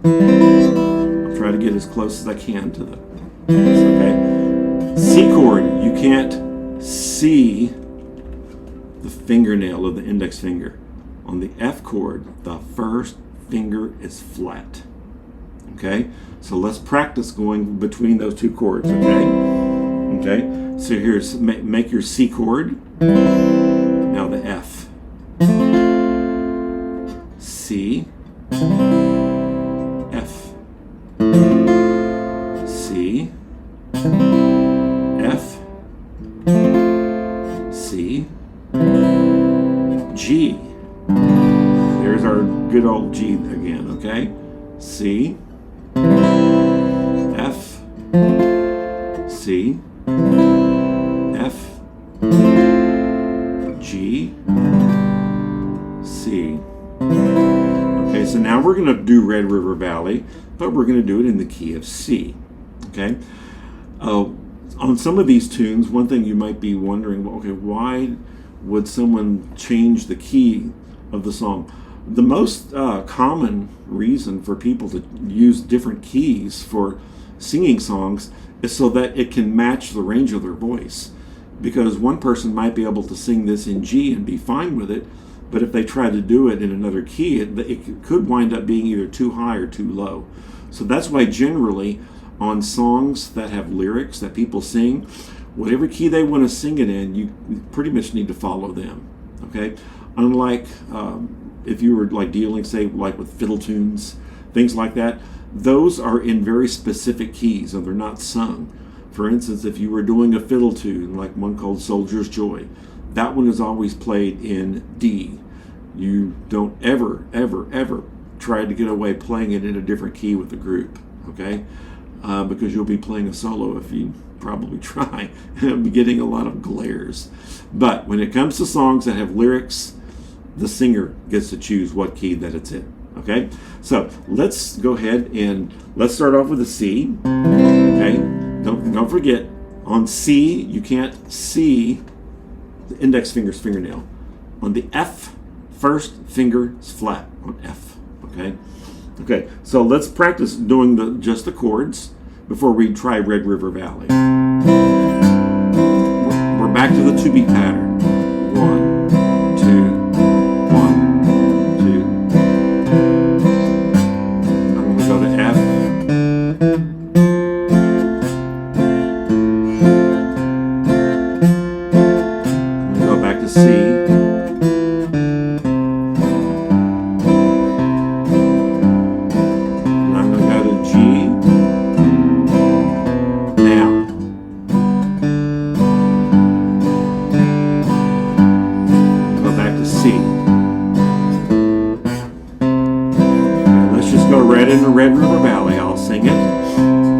I'll try to get as close as I can to this, okay? C chord, you can't see the fingernail of the index finger. On the F chord, the first finger is flat. Okay? So let's practice going between those two chords, okay? Okay? So here's, make your C chord. Now the F. C. F. C. F. C, G. There's our good old G again, okay? C, F, C, F, G, C. Okay, so now we're going to do Red River Valley, but we're going to do it in the key of C, okay? On some of these tunes, one thing you might be wondering, well, okay, why would someone change the key of the song? The most common reason for people to use different keys for singing songs is so that it can match the range of their voice. Because one person might be able to sing this in G and be fine with it, But if they try to do it in another key, it could wind up being either too high or too low. So that's why generally on songs that have lyrics that people sing, whatever key they want to sing it in, you pretty much need to follow them. Okay? Unlike if you were like dealing, say, like with fiddle tunes, things like that, those are in very specific keys and they're not sung. For instance, if you were doing a fiddle tune, like one called Soldier's Joy, that one is always played in D. You don't ever, ever, ever try to get away playing it in a different key with the group, okay? Because you'll be playing a solo if you probably try, and you'll be getting a lot of glares. But when it comes to songs that have lyrics, the singer gets to choose what key that it's in, okay? So let's go ahead and let's start off with a C, okay? Don't forget, on C, you can't see the index finger's fingernail. On the F, first finger is flat on F, okay? Okay, so let's practice doing just the chords before we try Red River Valley. We're back to the 2-beat pattern. 1, 2, 1, 2. I'm going to go to F. I'm going to go back to C. In the Red River Valley, I'll sing it.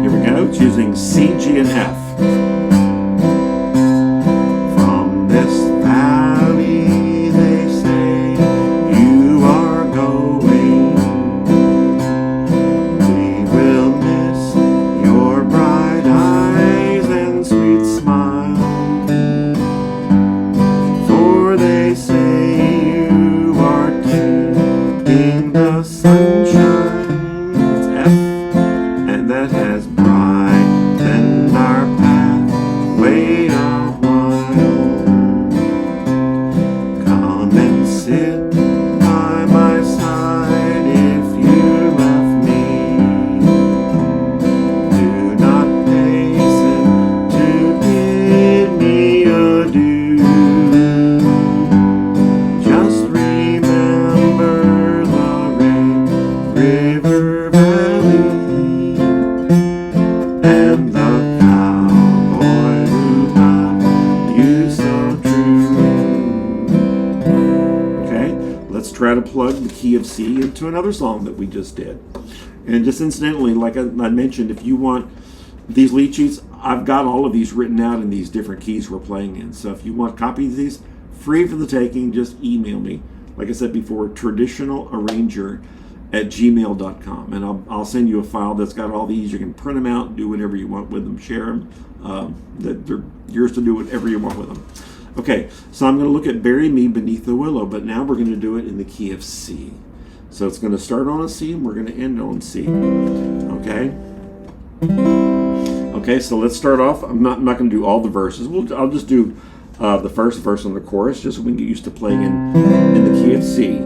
Here we go, choosing C, G, and F. From this valley, they say, you are going. We will miss your bright eyes and sweet smile. For they say you are taking the sunshine. That has brightened our pathway a while. Come and sit by my side if you left me. Do not hasten to bid me adieu. Just remember the Red River Valley. And the cowboy who loved you so true. Okay, let's try to plug the key of C into another song that we just did. And just incidentally, like I mentioned, if you want these lead sheets, I've got all of these written out in these different keys we're playing in. So if you want copies of these, free for the taking, just email me. Like I said before, traditionalarranger@gmail.com, and I'll send you a file that's got all these. You can print them out, do whatever you want with them, share them. That they're yours to do whatever you want with them. Okay, so I'm going to look at Bury Me Beneath the Willow, but now we're going to do it in the key of C. So it's going to start on a C, and we're going to end on C. Okay? Okay, so let's start off. I'm not going to do all the verses. I'll just do the first verse on the chorus, just so we can get used to playing in the key of C.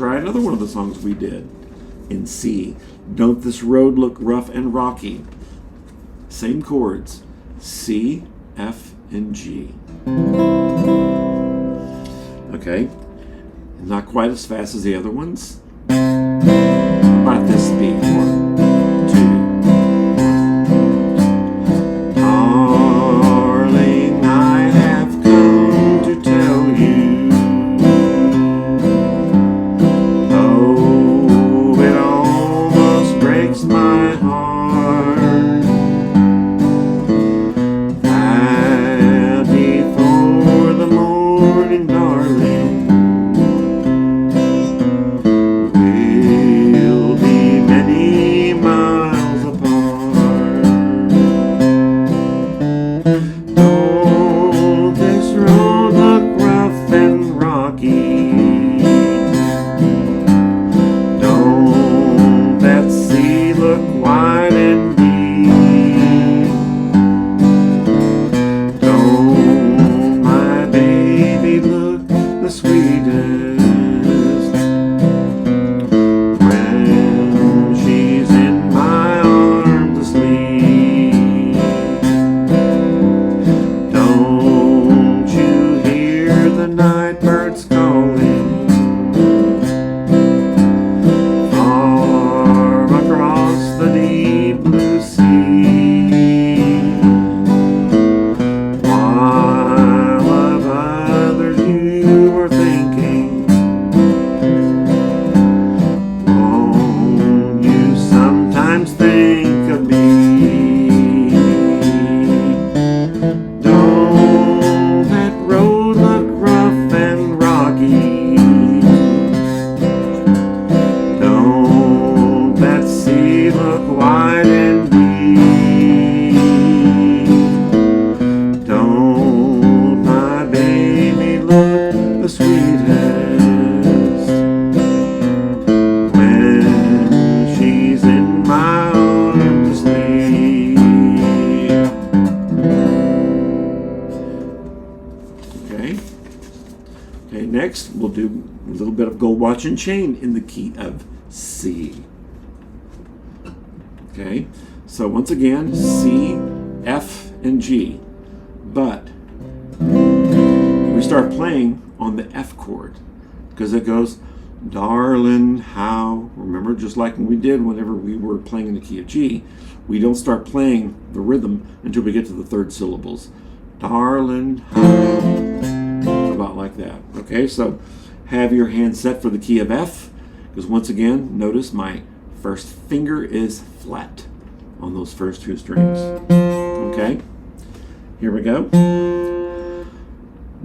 Another one of the songs we did in C. Don't This Road Look Rough and Rocky? Same chords, C, F, and G. Okay, not quite as fast as the other ones. About this speed. 1, 2. Darling, I have come to tell you, though it almost breaks my heart, that before the morning, darling, we'll be many miles apart. Don't this road look rough and rocky? Don't that sea look wide and deep? Don't my baby look the sweetest when she's in my arms asleep? Don't you hear the night birds calling far across the deep blue sea, while of others you were thinking? Won't you sometimes think of me? Don't that road look rough and rocky? Don't that sea look wide and deep? Don't my baby look the sweetest when she's in my arms asleep? Okay. Okay, next we'll do a little bit of gold watch and chain in the key of C. Okay, so once again, C, F, and G. But we start playing on the F chord because it goes, darling, how. Remember, just like we did whenever we were playing in the key of G, we don't start playing the rhythm until we get to the third syllables. Darling, how. About like that. Okay, so have your hand set for the key of F, because once again, notice my first finger is flat on those first two strings. Okay, here we go.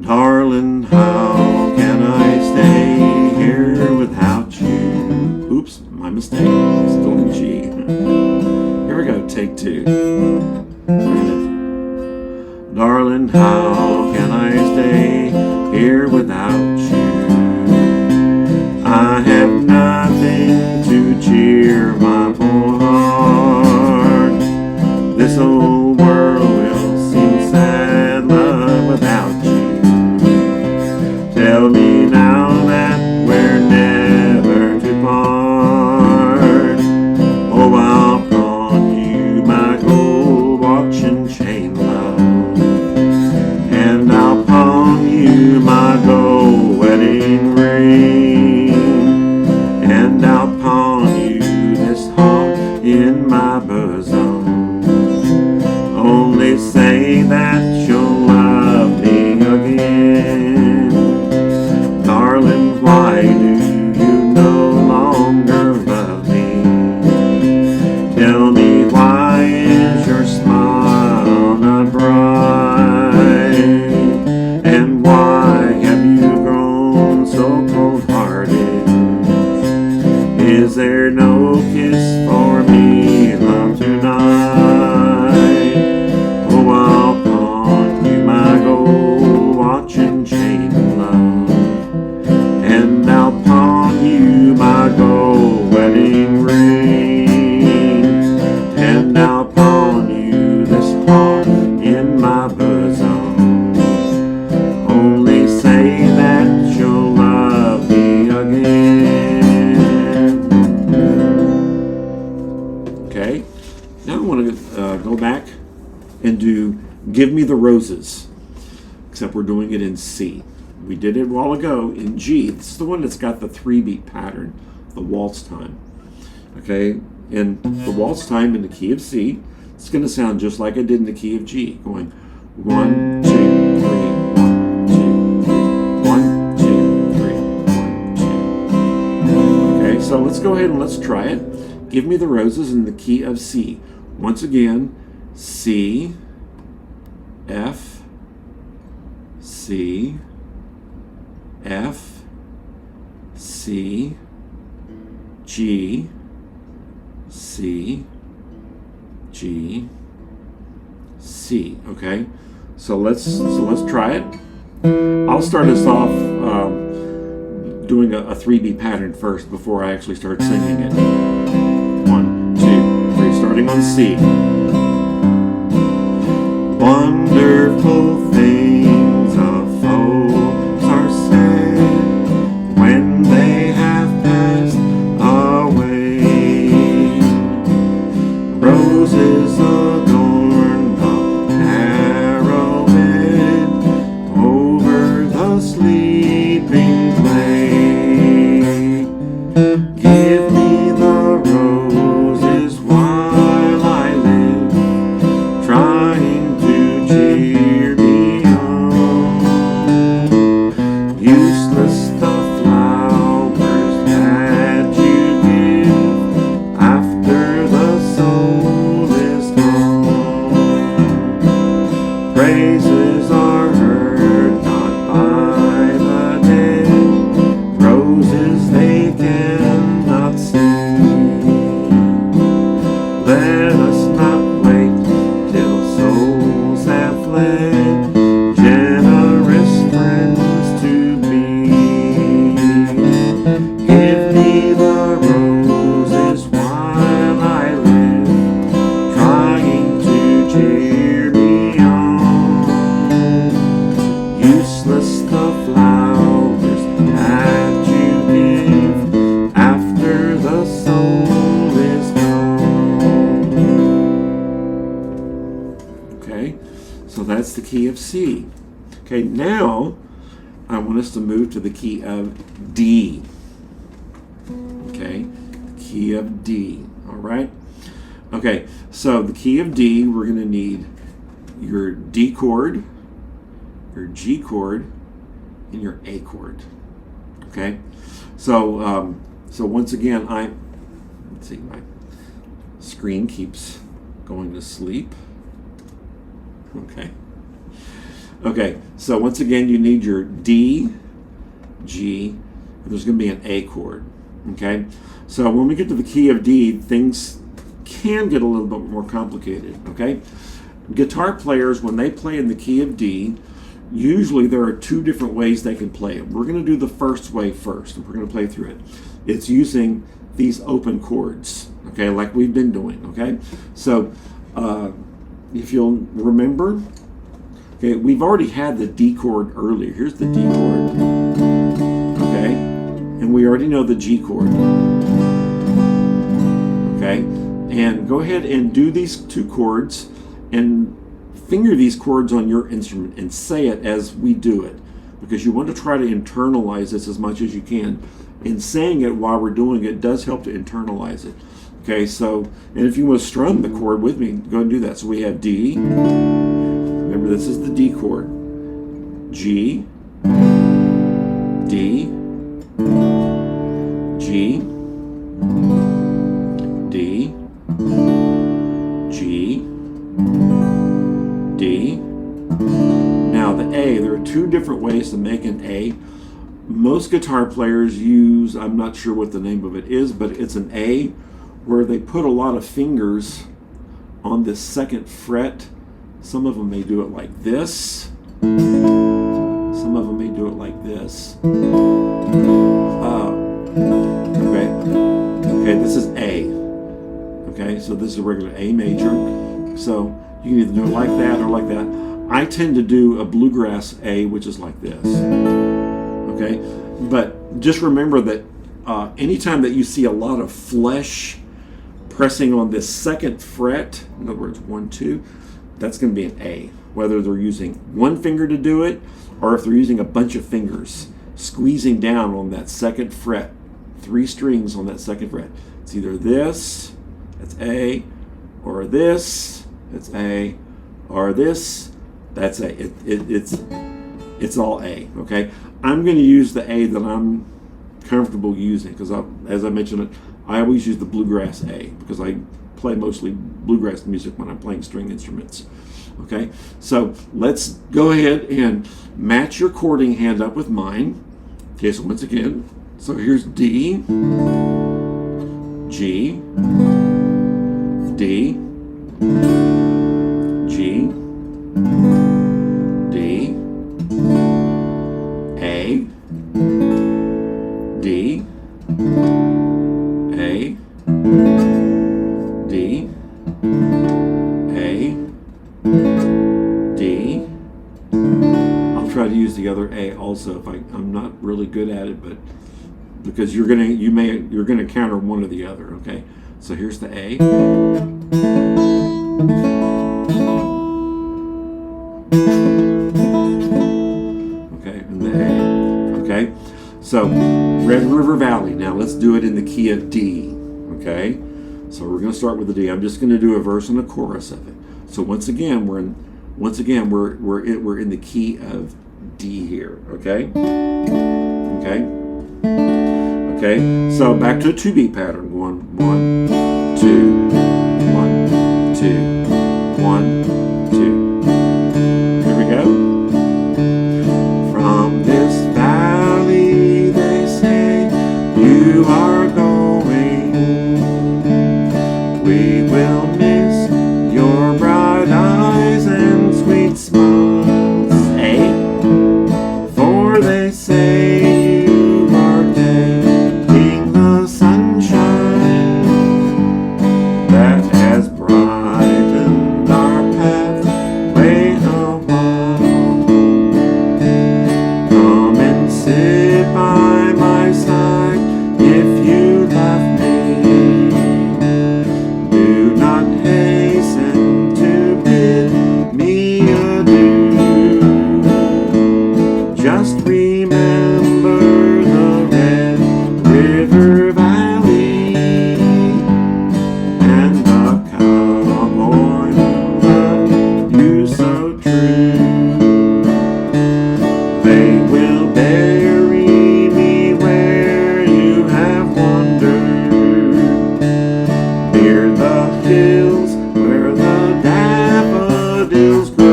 Darling, how can I stay here without you? Oops, my mistake. Still in G. Here we go, take 2. Darling, how can I stay here without you? I have nothing to cheer my poor heart. This old world will seem sad, love, without you. Tell me now that we're never to part. Oh, I'll pawn you my gold watch and chain, love, and I'll pawn you my gold wedding ring, and I'll pawn you this heart in my bosom. Only say that you'll love me again. Darling, why do you no longer love me? Tell me, why is your smile not bright? And why have you grown so cold-hearted? Is there no kiss for me, love, tonight? Oh, I'll pawn you my gold watch and chain, love, and I'll pawn you my gold wedding ring, and I'll pawn you this heart in my bosom. Only say that you'll love me again. Okay, now I want to go back and do Give Me the Roses, except we're doing it in C. we did it a while ago in G. This is the one that's got the 3-beat pattern, the waltz time. Okay, and the waltz time in the key of C, it's going to sound just like I did in the key of G, going 1, 2, 3, 1, 2, 3, 1, 2, 3, 1, 2. Okay, so let's go ahead and let's try it. Give me the roses in the key of C. Once again, C, F, C, F, C, G, C, G, C. Okay, so let's try it. I'll start us off doing a 3-beat pattern first before I actually start singing it. 1, 2, 3, starting on C. Wonderful things of folks are said when they have passed away. Roses adorn the narrow bed over the sleeping clay. Give me the roses while I live, trying to cheer me on. Useless the flowers that you give after the soul is gone. Praises are heard not by the dead, roses they cannot see. Let us not wait till souls have fled, generous friends to be. Give me the roses while I live, trying to cheer me on. Useless the flowers that you give after the soul is gone. Okay, so that's the key of C. Okay, now I want us to move to the key of D. Okay, key of D. All right. Okay, so the key of D, we're going to need your D chord, your G chord, and your A chord. Okay, so once again, let's see, my screen keeps going to sleep. Okay, so once again, you need your D, G, and there's going to be an A chord. Okay, so when we get to the key of D, things can get a little bit more complicated. Okay, guitar players, when they play in the key of D, usually there are 2 different ways they can play it. We're going to do the first way first, and we're going to play through it. It's using these open chords, okay, like we've been doing. Okay, so if you'll remember, okay, we've already had the D chord earlier. Here's the D chord, okay, and we already know the G chord, okay, and go ahead and do these 2 chords and finger these chords on your instrument and say it as we do it, because you want to try to internalize this as much as you can. And saying it while we're doing it does help to internalize it. Okay, so, and if you want to strum the chord with me, go ahead and do that. So we have D. Remember, this is the D chord. G, D, G, D, G, D. Now the A, there are 2 different ways to make an A. Most guitar players use, I'm not sure what the name of it is, but it's an A where they put a lot of fingers on this 2nd fret. Some of them may do it like this. Some of them may do it like this. Okay, this is A. Okay, so this is a regular A major. So you can either do it like that or like that. I tend to do a bluegrass A, which is like this. Okay, but just remember that anytime that you see a lot of flesh pressing on this 2nd fret, in other words, 1, 2, that's going to be an A. Whether they're using one finger to do it, or if they're using a bunch of fingers, squeezing down on that second fret, 3 strings on that second fret. It's either this, that's A, or this, that's A, or this, that's A. It's all A, okay? I'm going to use the A that I'm comfortable using, because as I mentioned, I always use the bluegrass A, because I play mostly bluegrass music when I'm playing string instruments. Okay, so let's go ahead and match your chording hand up with mine. Okay, so once again, so here's D, G, D, G, D, A, D, A, D, A, D. I'll try to use the other A also if I'm not really good at it, but because you're gonna counter one or the other. Okay, so here's the A. Okay, and the A. Okay, so Red River Valley. Now let's do it in the key of D. Okay, so we're gonna start with the D. I'm just gonna do a verse and a chorus of it. So once again, we're in the key of D here. Okay. Okay. So back to a 2-beat pattern. 1, 1, 2, 1, 2, 1, 2. Here we go. From this valley, they say you are going. We will miss your bright eyes and sweet smiles. A. For they say you are taking the sunshine that has brightened our pathway a while. Come and sit by my side if you love me. Do not hasten to bid me adieu. Just remember the Red River Valley and the cowboy who loved you so true. They will bury me where you have wandered, near the hills where the daffodils grow.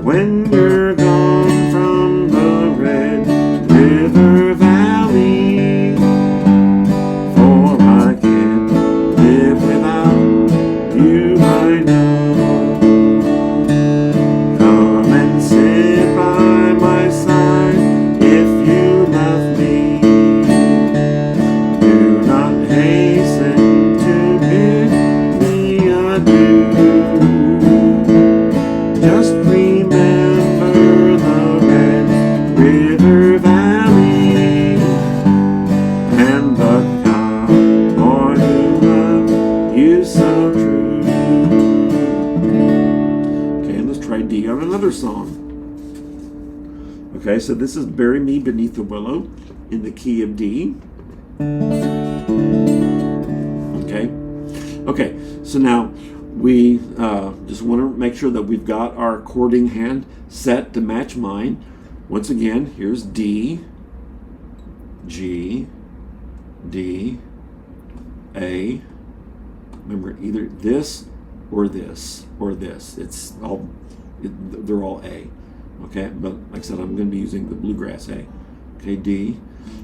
When you're gone from the Red River Valley, for I can't live without you, I know. Come and sit by my side if you love me. Do not hasten to bid me adieu. Just remember the Red River Valley and the cowboy who loved you so true. Okay, let's try D on another song. Okay, so this is Bury Me Beneath the Willow in the key of D. Okay, so now we just want to make sure that we've got our chording hand set to match mine. Once again, here's D, G, D, A. Remember, either this or this or this. They're all A. Okay, but like I said, I'm going to be using the bluegrass A. Okay, D.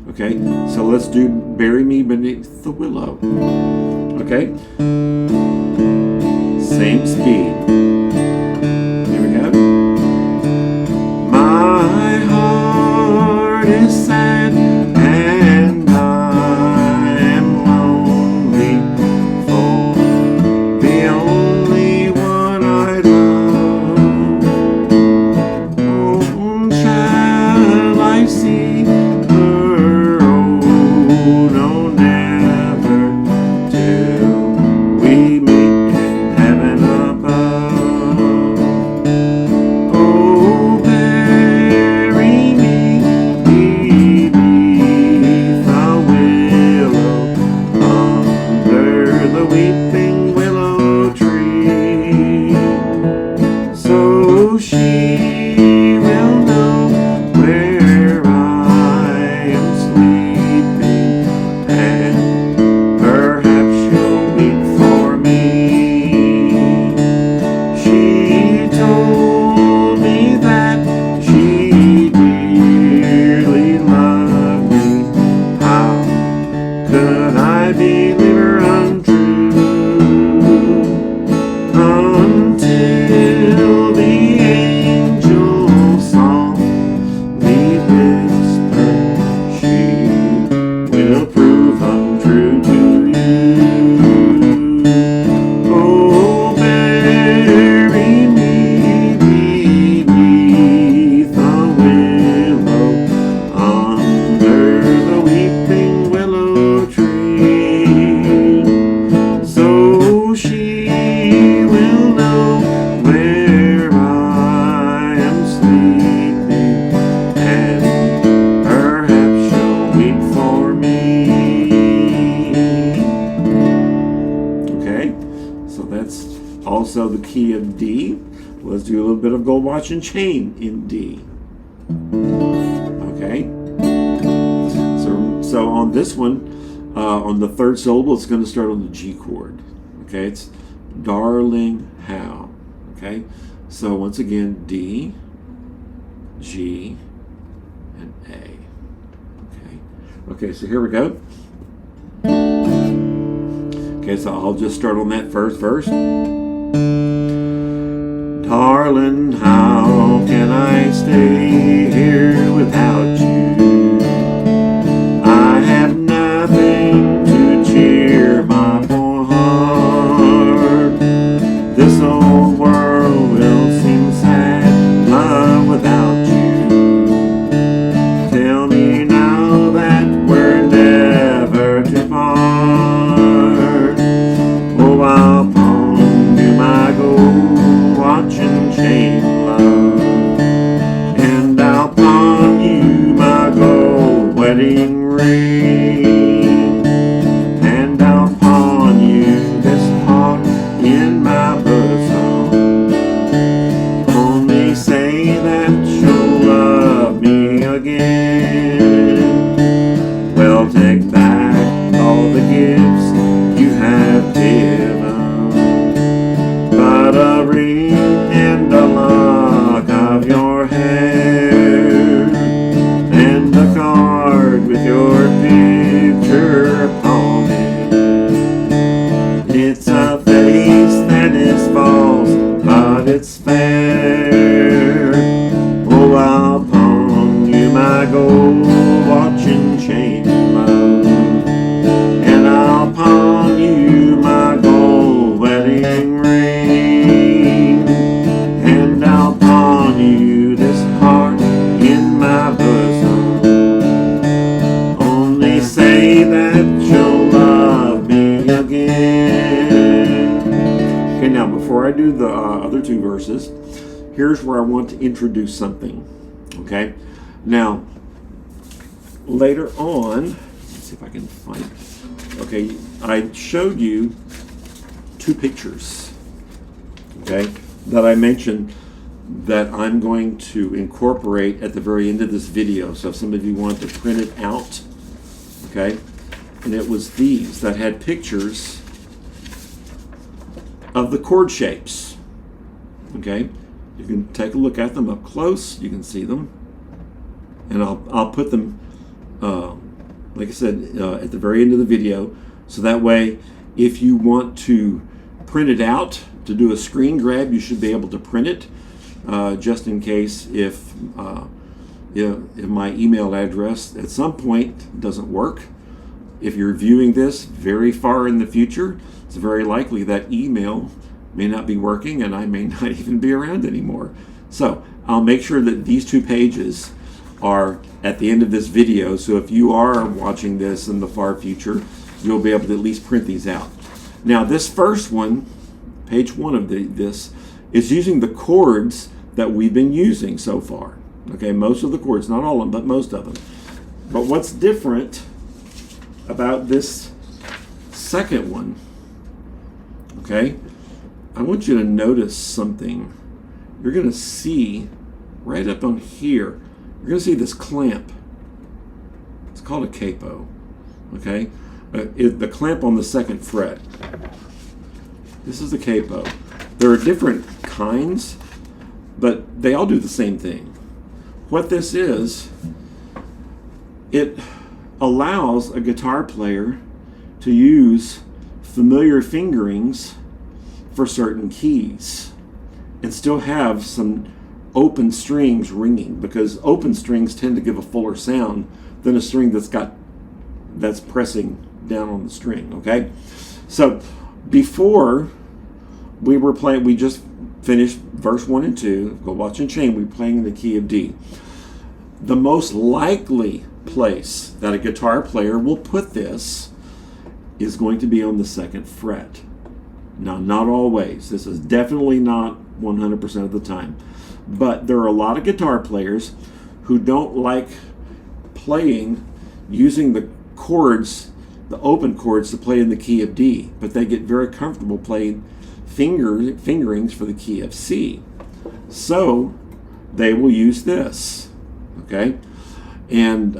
Okay, so let's do Bury Me Beneath the Willow. Okay, same speed. Here we go. My heart is sad and I am lonely for the only one I love. Oh, shall I see her? Oh, no, never till we meet in heaven D. Let's do a little bit of gold watch and chain in D. Okay. So on this one, on the third syllable, it's going to start on the G chord. Okay, it's darling how. Okay, so once again, D, G, and A. Okay, so here we go. Okay, so I'll just start on that first verse. Darling, how can I stay here without you? I have nothing to cheer my poor heart. This old world will seem sad, love, without you. Tell me now that we're never to part. Oh, I'll pawn you my gold watch and chain, love, and I'll pawn you my gold wedding ring, and I'll pawn you this heart in my bosom. Only say that you'll love me again. Well, take back all the gifts you have given, but a ring and a lock of your hair, and a card with your picture upon it. It's a face that is false, but it's fair. Oh, I'll pawn you my gold watch and chain, love, and I'll pawn you my gold wedding ring, and I'll pawn you this heart in my bosom. Only say that you'll love me again. Okay, now before I do the other two verses, here's where I want to introduce something. Okay, now later on, let's see if I can find it. Okay, I showed you two pictures, okay, that I mentioned that I'm going to incorporate at the very end of this video. So if some of you want to print it out, okay, and it was these that had pictures of the chord shapes. Okay, you can take a look at them up close. You can see them, and I'll put them, like I said, at the very end of the video, so that way, if you want to print it out to do a screen grab, you should be able to print it, just in case if my email address at some point doesn't work. If you're viewing this very far in the future, it's very likely that email may not be working and I may not even be around anymore. So I'll make sure that these two pages are at the end of this video, so if you are watching this in the far future, you'll be able to at least print these out. Now this first one, page one of this, is using the chords that we've been using so far. Okay, most of the chords, not all of them, but most of them. But what's different about this second one, okay, I want you to notice something. You're going to see right up on here, you're going to see this clamp. It's called a capo, okay? The clamp on the second fret. This is the capo. There are different kinds, but they all do the same thing. What this is, it allows a guitar player to use familiar fingerings for certain keys and still have some open strings ringing, because open strings tend to give a fuller sound than a string that's pressing down on the string. Okay, so before we were playing, we just finished verse 1 and 2, Gold Watch and Chain. We were playing in the key of D. The most likely place that a guitar player will put this is going to be on the second fret. Now, not always. This is definitely not 100% of the time. But there are a lot of guitar players who don't like playing using the chords, the open chords, to play in the key of D, but they get very comfortable playing fingerings for the key of C. So they will use this, okay? And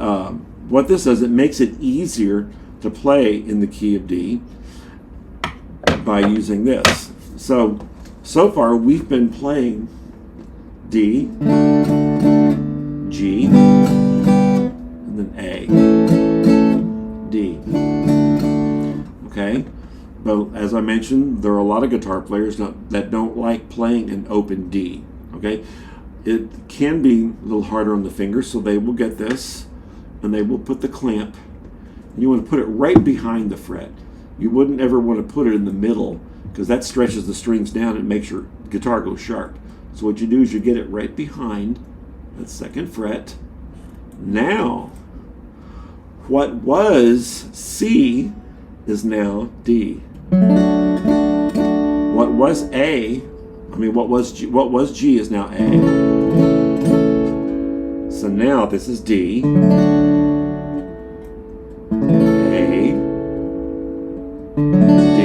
what this does, it makes it easier to play in the key of D by using this. So far we've been playing D, G, and then A, D. Okay? But as I mentioned, there are a lot of guitar players that don't like playing an open D. Okay? It can be a little harder on the fingers, so they will get this, and they will put the clamp, and you want to put it right behind the fret. You wouldn't ever want to put it in the middle, because that stretches the strings down and makes your guitar go sharp. So what you do is you get it right behind that second fret. Now, what was C is now D. What was G is now A. So now this is D, A, D.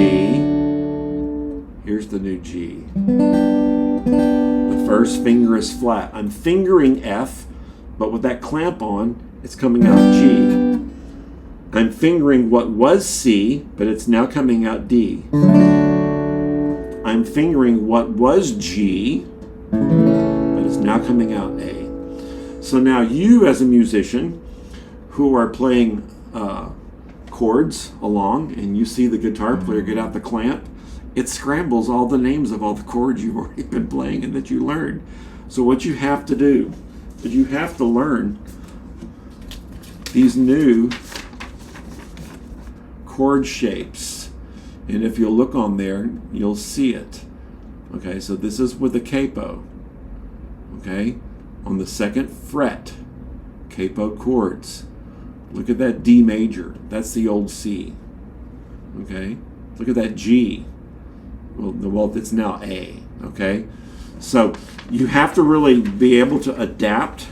Here's the new G. The first finger is flat. I'm fingering F, but with that clamp on, it's coming out G. I'm fingering what was C, but it's now coming out D. I'm fingering what was G, but it's now coming out A. So now you, as a musician who are playing chords along, and you see the guitar player get out the clamp, it scrambles all the names of all the chords you've already been playing and that you learned. So what you have to do is you have to learn these new chord shapes. And if you'll look on there, you'll see it. Okay, so this is with a capo. Okay, on the second fret, capo chords. Look at that D major. That's the old C. Okay, look at that G. Well, it's now A. Okay, so you have to really be able to adapt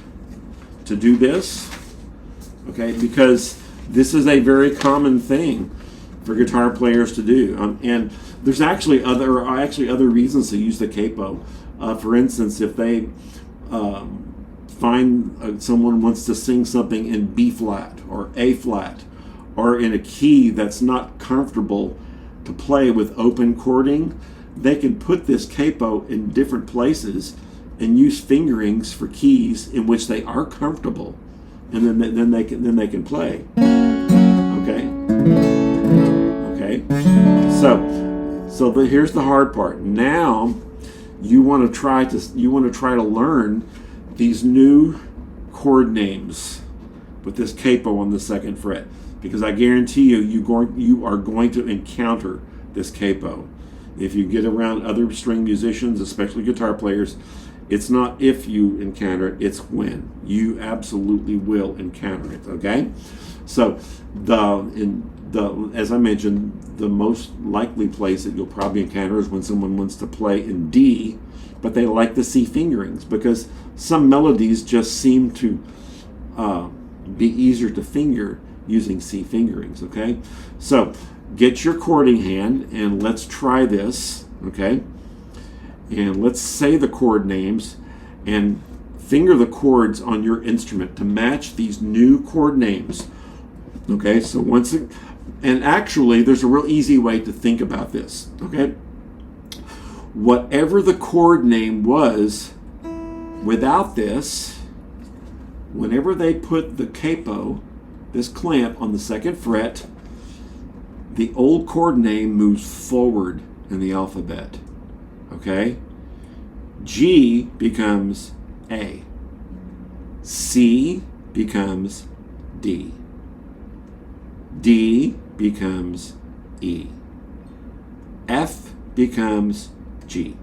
to do this. Okay, because this is a very common thing for guitar players to do, and there's actually other reasons to use the capo. For instance, if they find someone wants to sing something in B flat or A flat, or in a key that's not comfortable to play with open chording, they can put this capo in different places and use fingerings for keys in which they are comfortable, and then they can play. Okay. So here's the hard part. Now you want to try to learn these new chord names with this capo on the second fret, because I guarantee you are going to encounter this capo. If you get around other string musicians, especially guitar players, it's not if you encounter it, it's when. You absolutely will encounter it, okay? So as I mentioned, the most likely place that you'll probably encounter is when someone wants to play in D, but they like the C fingerings, because some melodies just seem to be easier to finger using C fingerings, okay? So get your chording hand and let's try this, okay? And let's say the chord names and finger the chords on your instrument to match these new chord names. Okay, so and actually there's a real easy way to think about this, okay? Whatever the chord name was without this, whenever they put the capo, this clamp on the second fret, the old chord name moves forward in the alphabet, okay? G becomes A. C becomes D. D becomes E. F becomes G.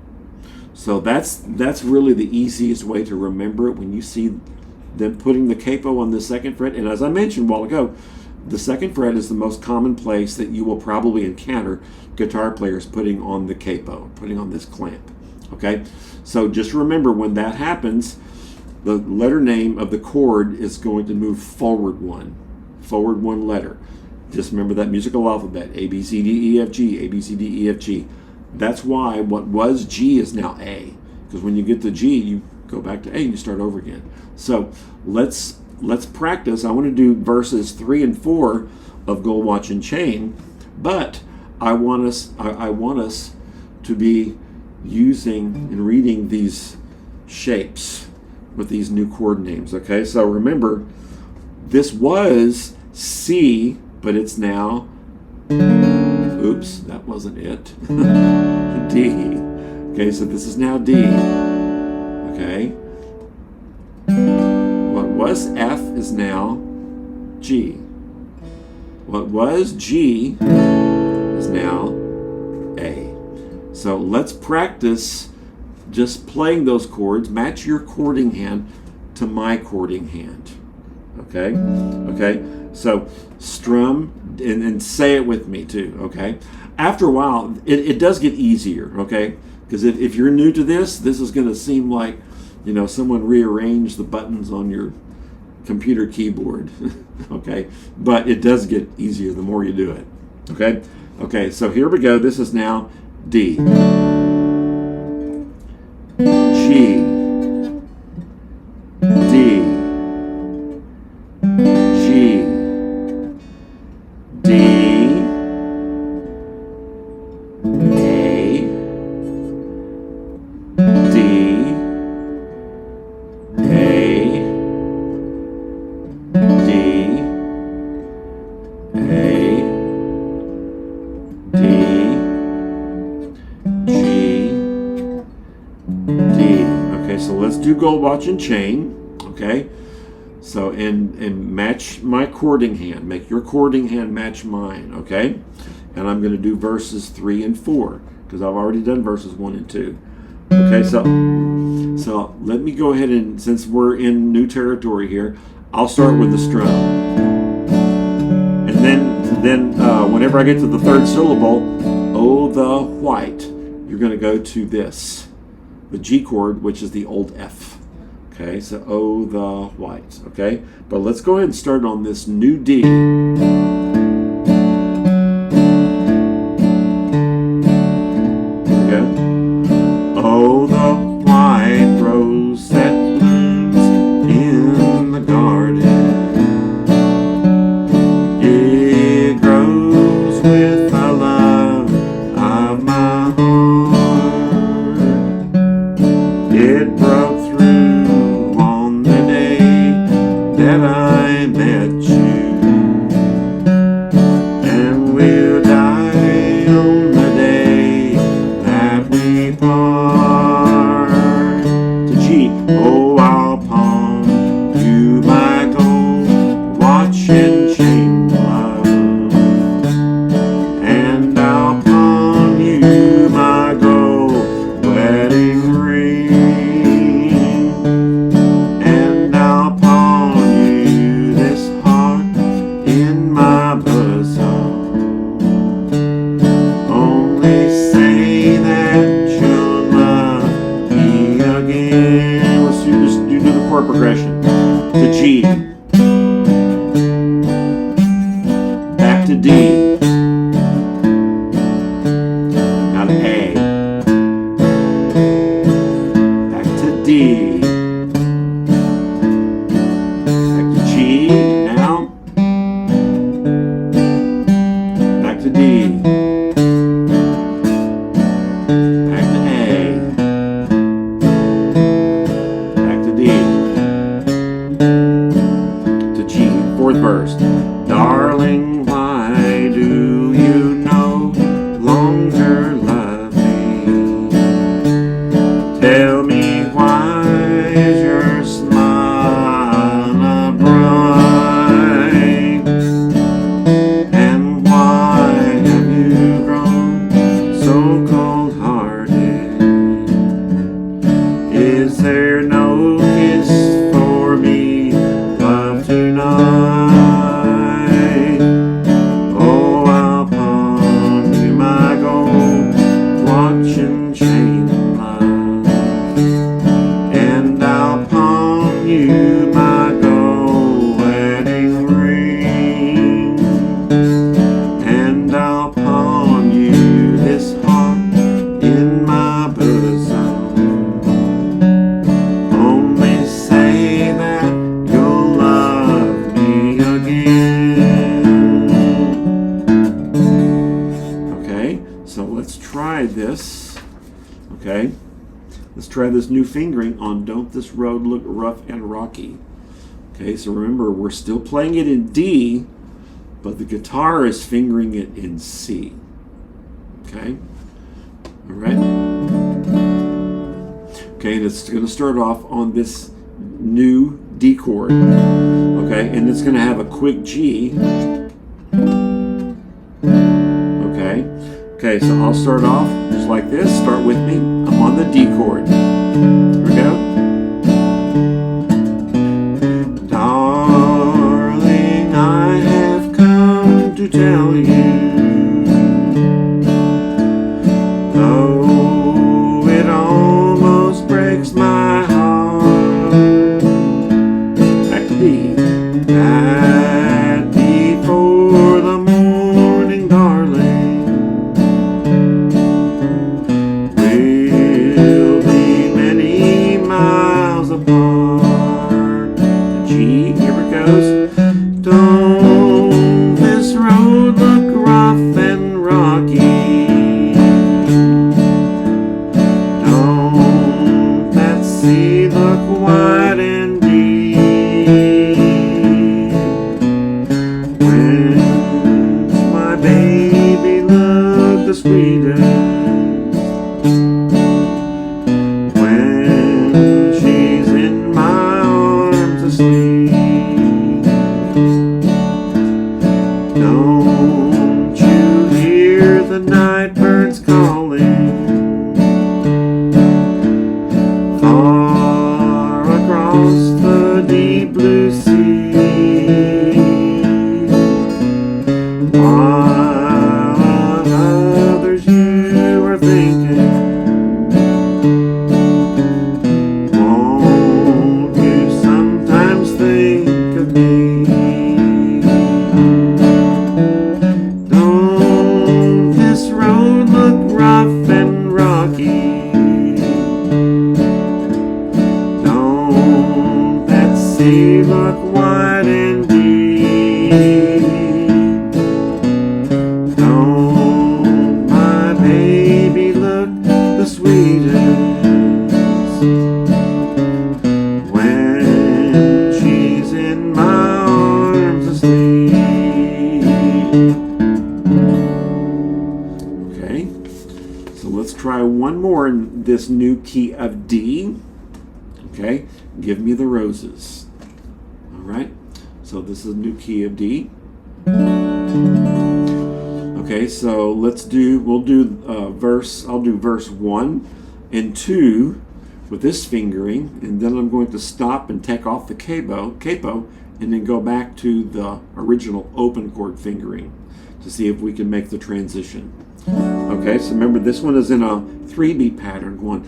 So that's really the easiest way to remember it when you see them putting the capo on the second fret. And as I mentioned a while ago, the second fret is the most common place that you will probably encounter guitar players putting on the capo, putting on this clamp. Okay? So just remember, when that happens, the letter name of the chord is going to move forward one letter. Just remember that musical alphabet, A, B, C, D, E, F, G, A, B, C, D, E, F, G. That's why what was G is now A. Because when you get to G, you go back to A and you start over again. So let's practice. I want to do verses 3 and 4 of Gold Watch and Chain, but I want us to be using and reading these shapes with these new chord names. Okay, so remember, this was C, but it's now, oops, that wasn't it, D. Okay, so this is now D. Okay, what was F is now G. What was G is now A. So let's practice just playing those chords. Match your chording hand to my chording hand. Okay? Okay? So strum and say it with me too. Okay? After a while, it does get easier. Okay? Because if you're new to this is going to seem like, you know, someone rearranged the buttons on your computer keyboard. Okay? But it does get easier the more you do it. Okay? Okay, so here we go. This is now D. G. D. G. D. A. D. A. D. A. D. G. D. Okay, so let's do Gold Watch and Chain. Okay, so and match my chording hand. Make your chording hand match mine. Okay, and I'm going to do verses 3 and 4 because I've already done verses 1 and 2. Okay, so let me go ahead and, since we're in new territory here, I'll start with the strum, and then whenever I get to the third syllable, oh the white, you're going to go to this, the G chord, which is the old F. Okay, so oh the white. Okay, but let's go ahead and start on this new D. Oh, the white rose that blooms in the garden, it grows with the love of my heart. It broke through on the day that I met you, and will die on the day that we part. Oh, I'll pawn you my gold watch and chain, love, and I'll pawn you my gold wedding ring, and I'll pawn you this heart in my bosom. Only say that you'll love me again. Just do the chord progression to G, back to D, now to A, back to D, back to G, now back to D, back to A, to G, fourth verse. Darling, why do you no longer love me? Tell me, why is your smile a bright? And why have you grown so cold-hearted? Is there no kiss for me, love, tonight? Oh, I'll pawn you my gold watch and chain, love, and I'll pawn you my gold wedding ring, and I'll pawn you this heart try this new fingering on Don't This Road Look Rough and Rocky. Okay, so remember, we're still playing it in D, but the guitar is fingering it in C. Okay? All right? Okay, and it's going to start off on this new D chord. Okay, and it's going to have a quick G. Okay? Okay, so I'll start off just like this. Start with me. I'm on the D chord. Here we go. Darling, I have come to tell you, though it almost breaks my heart. Back to D. That before the morning, darling, we'll be many miles apart. The G, here it goes. Don't this road look rough and rocky? Don't that sea look wide and deep? When's my baby look the sweetest? When she's in my arms asleep. Don't you hear the night birds calling far across the deep blue sea? While of others you are thinking, won't you sometimes think of me? Don't this road look rough and rocky? Don't that sea look wide and deep? Don't my baby look the sweetest when she's in my arms asleep? Okay, so let's try one more in this new key of D. Okay, give me the roses. All right, so this is a new key of D. Okay, so we'll do I'll do verse 1 and 2 with this fingering, and then I'm going to stop and take off the capo, and then go back to the original open chord fingering to see if we can make the transition. Okay, so remember this one is in a 3-beat pattern, going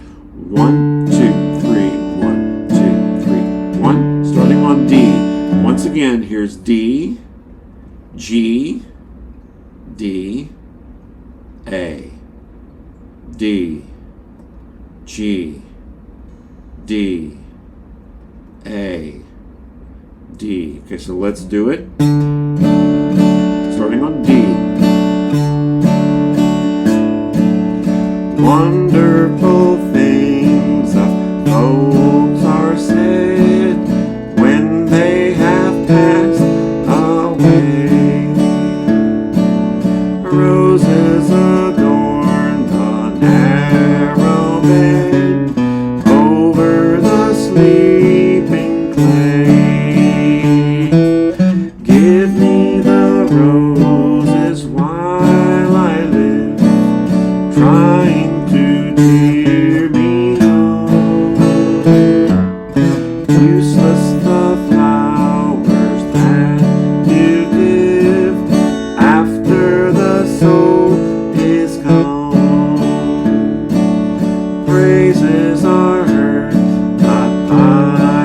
1, 2, 3, 1, 2, 3, 1, starting on D. Once again, here's D, G, D, A, D, G, D, A, D. Okay, so let's do it. Starting on D. Wonderful things of folks are said when they have passed away. Roses adorn the narrow bed over the sleeping clay. Give me the roses while I live, trying to cheer me on. Useless the flowers that you give after the soul is gone. Praises are heard not by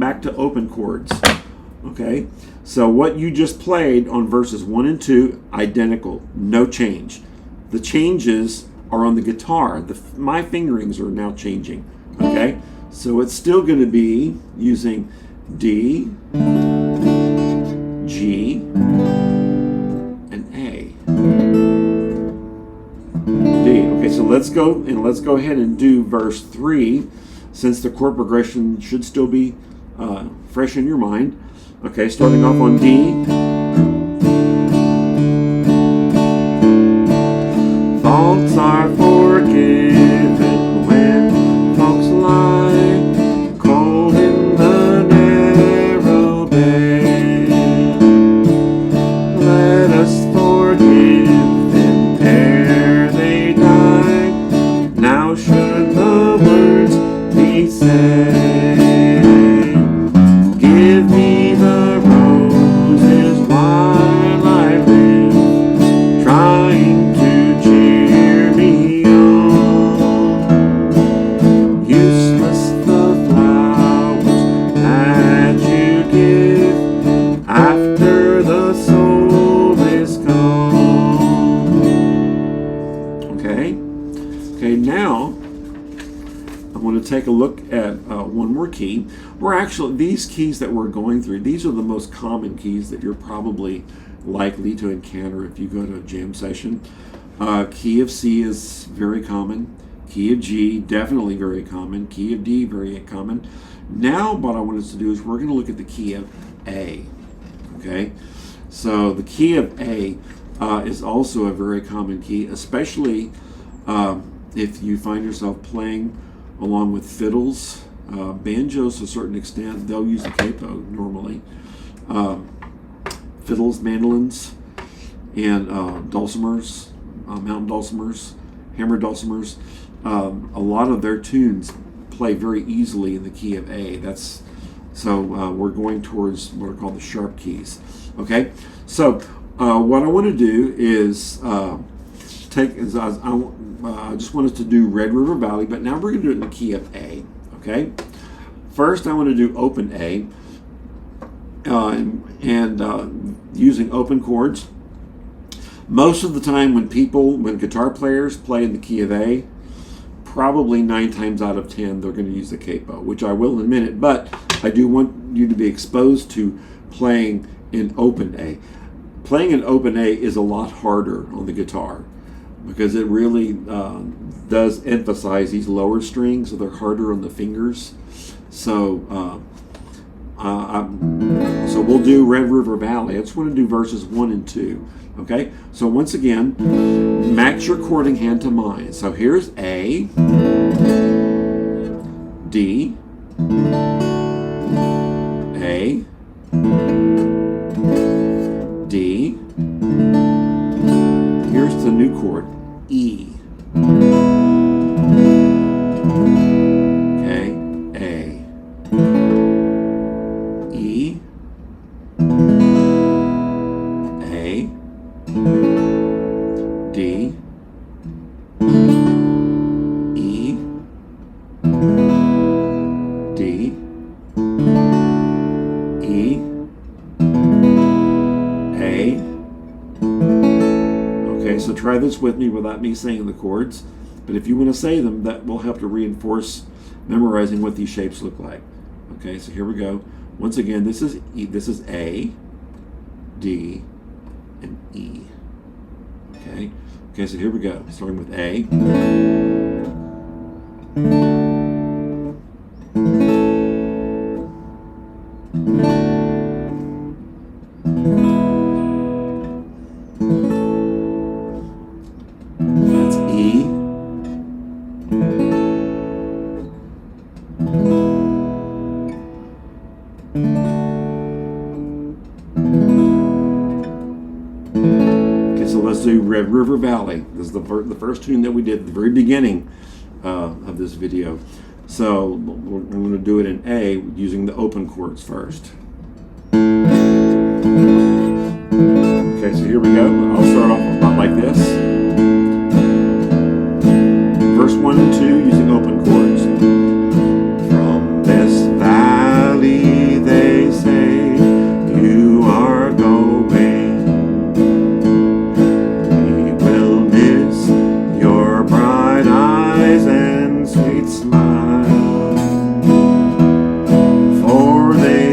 back to open chords. Okay, so what you just played on verses 1 and 2, identical, no change. The changes are on the guitar. My fingerings are now changing. Okay, so it's still going to be using D, G, and A. D. Okay, so let's go ahead and do verse 3, since the chord progression should still be fresh in your mind. Okay, starting off on D. Faults are forgiven when folks lie cold in the narrow bed. Let us forgive them ere they die. Now should the words be said. Give me the roses while I live, trying to cheer me on. Useless the flowers that you give after the soul is gone. Okay? Okay, now I want to take a look at one more key. These keys that we're going through, these are the most common keys that you're probably likely to encounter if you go to a jam session. Key of C is very common. Key of G, definitely very common. Key of D, very common. Now what I want us to do is we're going to look at the key of A. Okay, so the key of A is also a very common key, especially if you find yourself playing along with fiddles. Banjos, to a certain extent, they'll use a capo normally. Fiddles, mandolins, and dulcimers, mountain dulcimers, hammered dulcimers. A lot of their tunes play very easily in the key of A. We're going towards what are called the sharp keys. Okay, so what I want to do is I just want us to do Red River Valley, but now we're going to do it in the key of A. Okay. First, I want to do open A, using open chords. Most of the time, when guitar players play in the key of A, probably 9 times out of 10 they're going to use the capo, which I will in a minute. But I do want you to be exposed to playing in open A. Playing in open A is a lot harder on the guitar, because it really does emphasize these lower strings, so they're harder on the fingers. So we'll do Red River Valley. I just want to do verses 1 and 2. Okay, so once again, match your chording hand to mine. So here's A, D, A, D. Here's the new chord, E. Okay, A, E, A, D, E, D, E, A. Okay, so try this with me without me saying the chords. But if you want to say them, that will help to reinforce memorizing what these shapes look like. Okay, so here we go. Once again, this is E, this is A, D, and E. Okay. Okay, so here we go. Starting with A. That's E. So let's do Red River Valley. This is the first tune that we did at the very beginning of this video. So I'm going to do it in A using the open chords first. Okay, so here we go. I'll start off about like this. Verse 1 and 2 using open chords. From this valley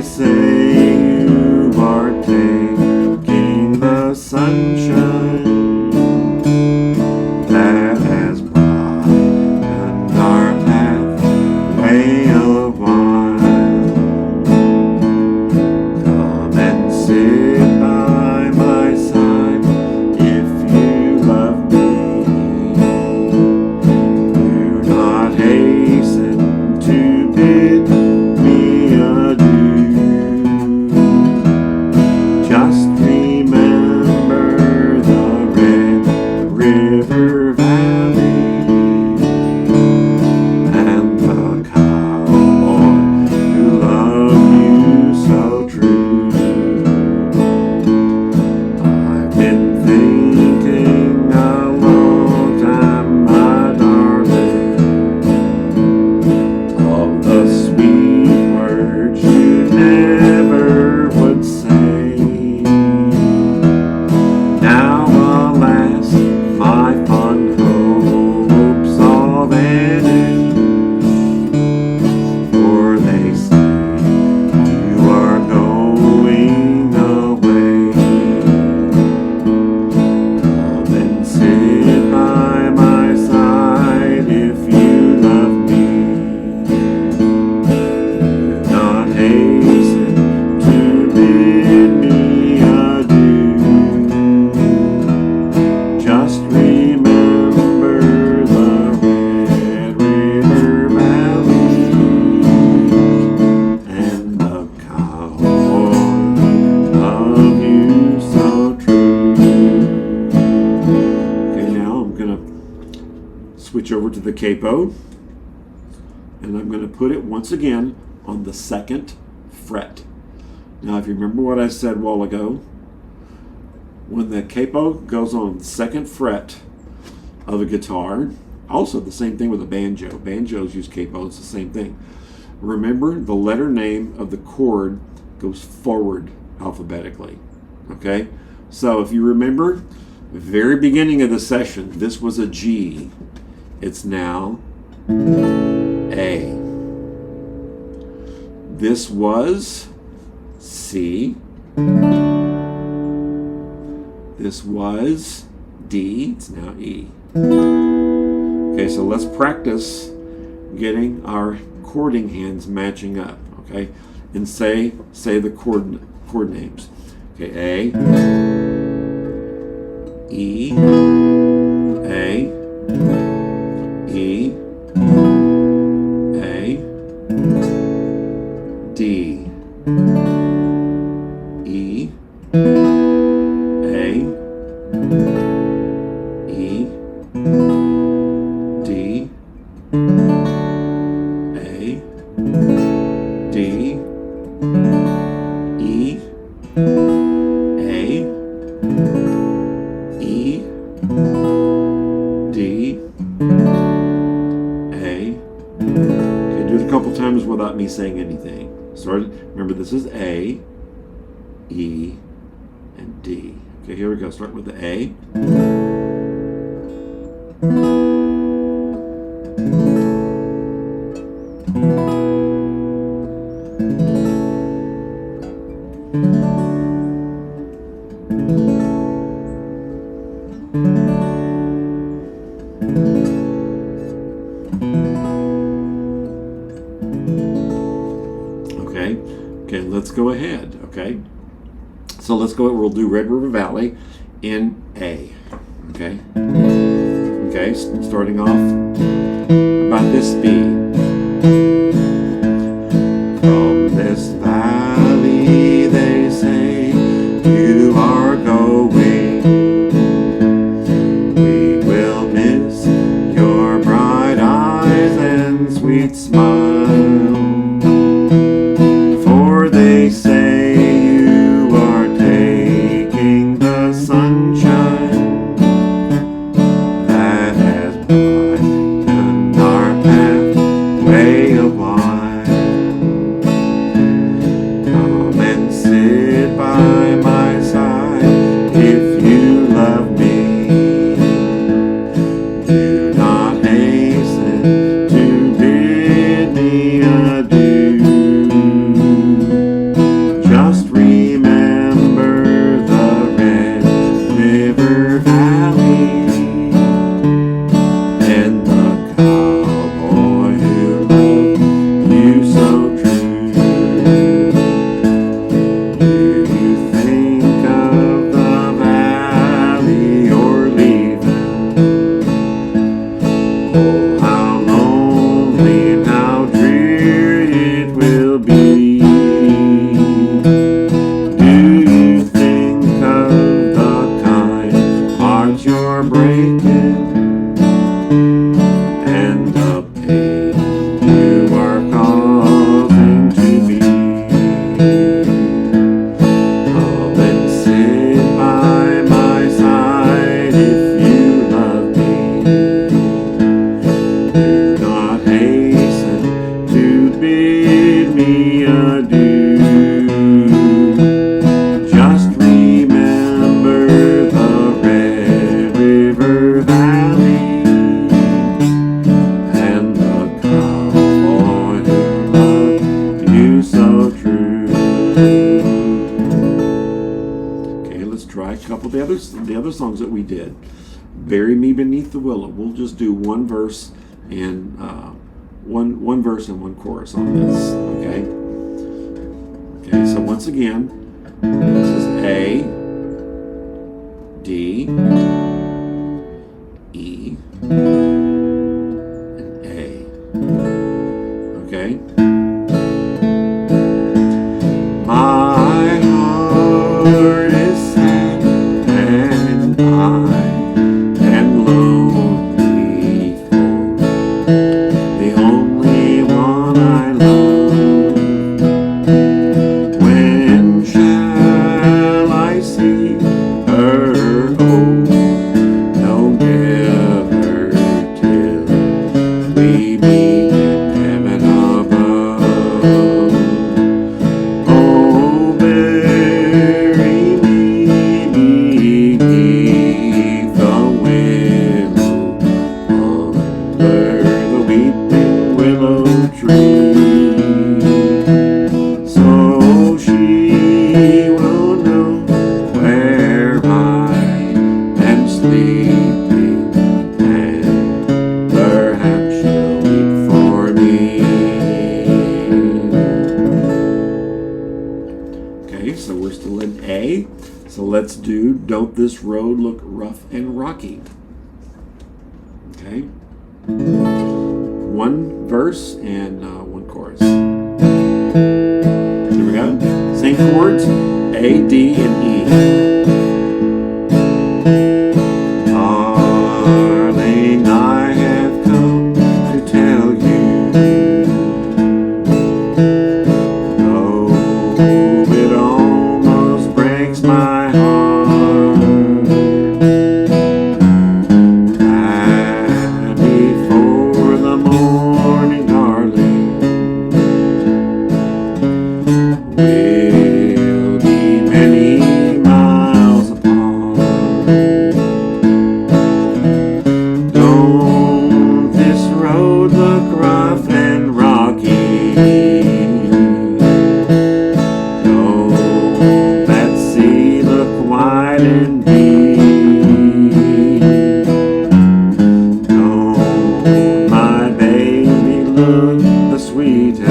say you are taking the sunshine that has brightened our pathway a while. Come and sit by my side if you love me. Do not hasten to bid me adieu. Just remember the Red River Valley and the cowboy who loved you so true. I've been thinking a long time, my darling, of the sweet words you never would say. Now, alas, my fond hopes all vanish, for they say you are going away. Come and sit by my side if you love me. Do not hasten to bid me adieu. Just remember the Red River Valley and the cowboy of you so true. Okay, now I'm going to switch over to the capo, and I'm going to put it once again on the 2nd fret. Now, if you remember what I said a while ago, when the capo goes on the 2nd fret of a guitar, also the same thing with a banjo. Banjos use capo, it's the same thing. Remember, the letter name of the chord goes forward alphabetically. Okay? So if you remember, the very beginning of the session, this was a G. It's now A. This was C. This was D. It's now E. Okay, so let's practice getting our chording hands matching up. Okay, and say the chord names. Okay, A, E, A, E, A, D, E, A, E, D, A, D, E, A, E, D, A. Okay, do it a couple times without me saying anything. Remember, this is A, E, and D. Okay, here we go. Start with the A. Okay, let's go ahead. Okay, so let's go. We'll do Red River Valley in A. Okay, starting off about this speed. From this valley, they say you are going. We will miss your bright eyes and sweet smile. For they say you are taking the sunshine that has brightened our pathway a while. Come and sit by my side if you love me. Do not hasten to bid me adieu. Okay, let's try a couple of the other songs that we did. Bury Me Beneath the Willow. We'll just do one verse and one verse and one chorus on this. Okay. Okay. So once again, this is A, D, E, and A. Okay. My heart is sad and I am lonely for the only one I love. When shall I see her? Oh, no, never till we meet in heaven above. Oh, bury me beneath the willow, under the weeping willow tree, so she will know where I am sleeping, and perhaps she'll weep for me. Okay, so we're still in A. So let's do Don't This Road Look Rough and Rocky. Okay. One verse and one chorus. Here we go. Same chords, A, D, and E. Darling, I have come to tell you, though it almost breaks my heart, that before the morning, darling, we'll be many miles apart. Don't this road look rough and rocky? Don't that sea look wide and deep? Don't my baby look the sweetest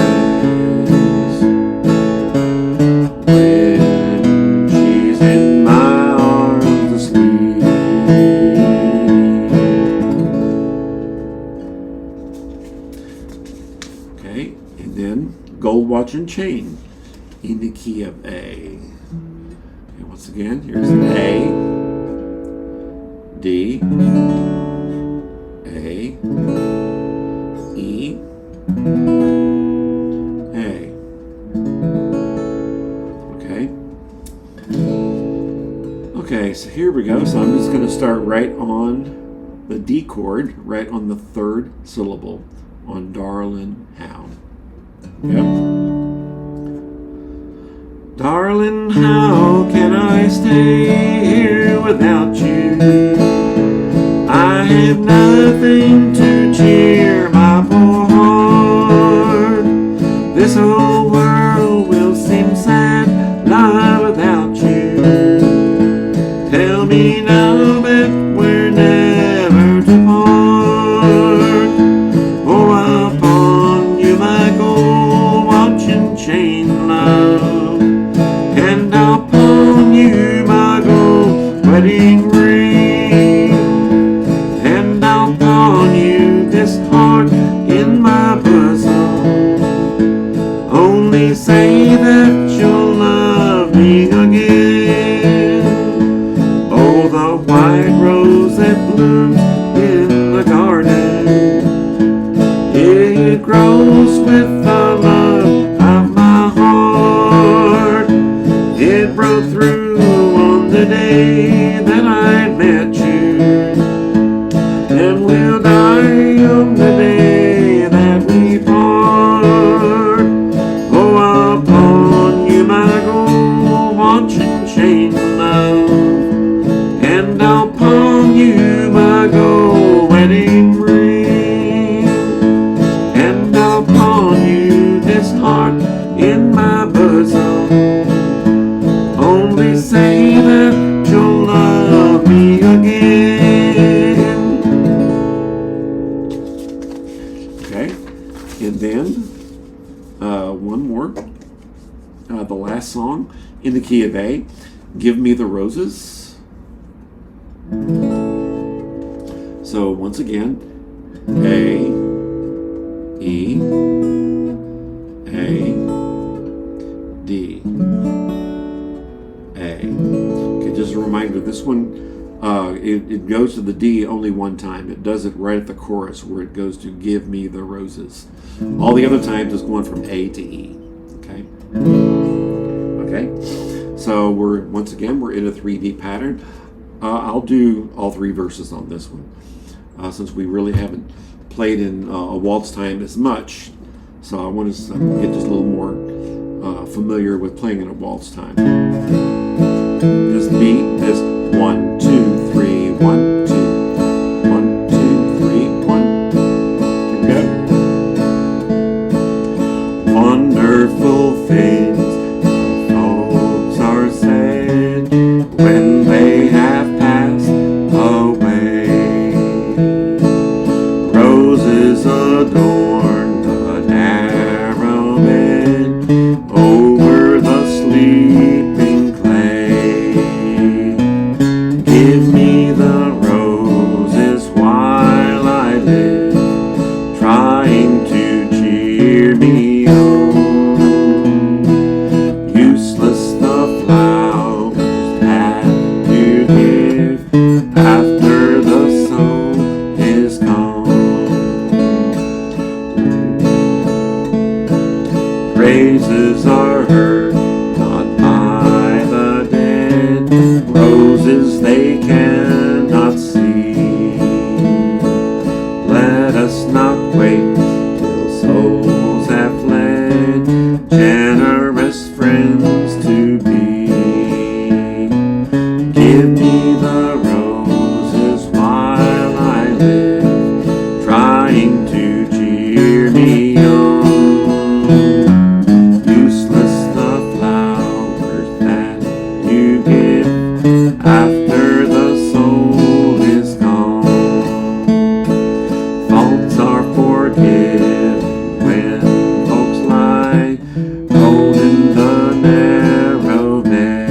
when she's in my arms asleep? Okay, and then Gold Watch and Chain in the key of A. Okay, once again, here's an A, D, A, E, A. Okay. Okay, so here we go. So I'm just going to start right on the D chord, right on the third syllable on Darlin' How. Yep. Darling, how can I stay here without you? I have nothing to cheer my poor heart. This whole world will seem sad, lie without you. Tell me now that we're never to part. Oh, upon you my gold watch and chain, love, and upon you my gold wedding ring, and upon you this heart in my bosom. Only say that you'll love me again. Oh, the white rose that blooms in the garden, it grows with the love of my heart. It broke through on the day that I met you, and will die on the day that we part. Oh, upon you my gold watch and chain, love, and upon you my gold wedding ring, and upon you this heart in my bosom. in the key of A. Give me the roses. So once again, A, E, A, D, A. Okay, just a reminder, this one, it goes to the D only one time. It does it right at the chorus where it goes to give me the roses. All the other times it's going from A to E. Okay? Okay? So once again, we're in a 3-beat pattern. I'll do all 3 verses on this one, since we really haven't played in a waltz time as much. So I want to get just a little more familiar with playing in a waltz time. This beat is 1, 2, 3, 1, 2, 1, 2, 3, 1. Here we go. Wonderful things folks are said when they have passed away. Roses adorn the narrow bed over the sleeping clay. Give me the roses while I live, trying to cheer me on. Useless the flowers that you give after the soul is gone. Praises are heard not by the dead, roses they cannot see. Let us not wait till souls have fled, generous friends to be. Give me the roses while I live, trying to cheer me on. Useless the flowers that you give after the soul is gone. Faults are forgiven when folks lie cold in the narrow bed.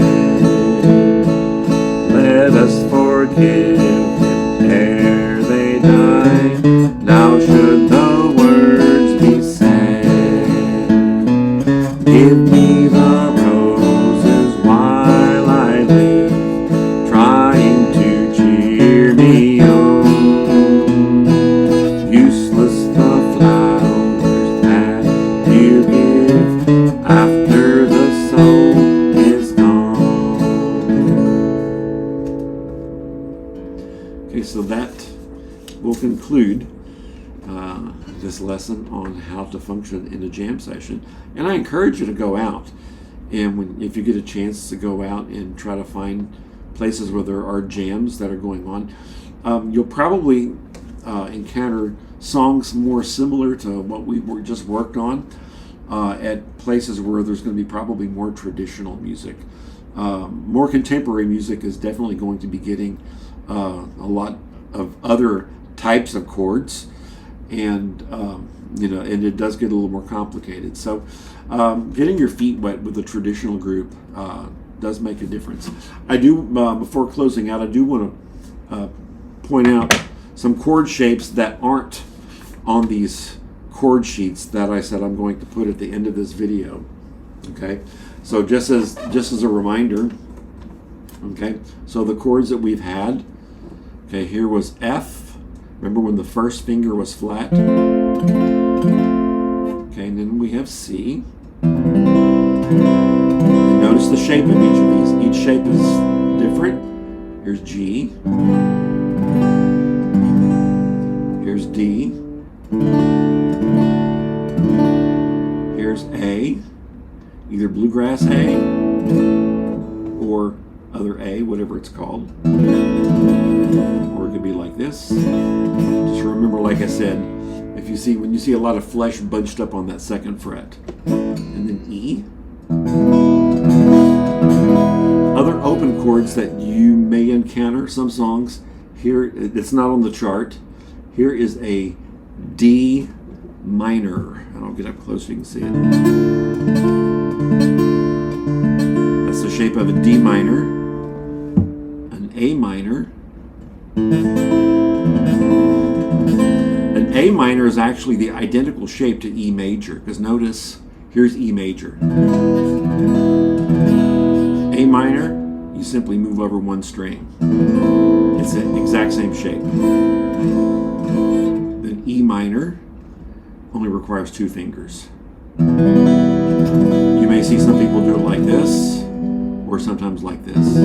Let us forgive them ere they die. Now should the words be said. Give me the roses while I live, trying to cheer me on. Useless the flowers that you give after the soul is gone. Okay, so that will conclude this lesson on how to function in a jam session. And I encourage you to go out, and if you get a chance to go out and try to find places where there are jams that are going on, you'll probably encounter songs more similar to what we just worked on at places where there's going to be probably more traditional music. More contemporary music is definitely going to be getting a lot of other types of chords, and and it does get a little more complicated. So getting your feet wet with a traditional group does make a difference. I do, before closing out, I do want to point out some chord shapes that aren't on these chord sheets that I said I'm going to put at the end of this video. Okay, so just as a reminder, okay, so the chords that we've had, okay, here was F. Remember when the first finger was flat? Okay, and then we have C. And notice the shape of each of these. Each shape is different. Here's G. Here's D. Here's A. Either bluegrass A or other A, whatever it's called. Or it could be like this. Just remember, like I said, when you see a lot of flesh bunched up on that second fret. And then E. Other open chords that you may encounter, some songs, here, it's not on the chart. Here is a D minor. And I'll get up close so you can see it. shape of a D minor, an A minor. An A minor is actually the identical shape to E major, because notice, here's E major. A minor, you simply move over one string. It's the exact same shape. Then E minor only requires 2 fingers. You may see some people do it like this, or sometimes like this.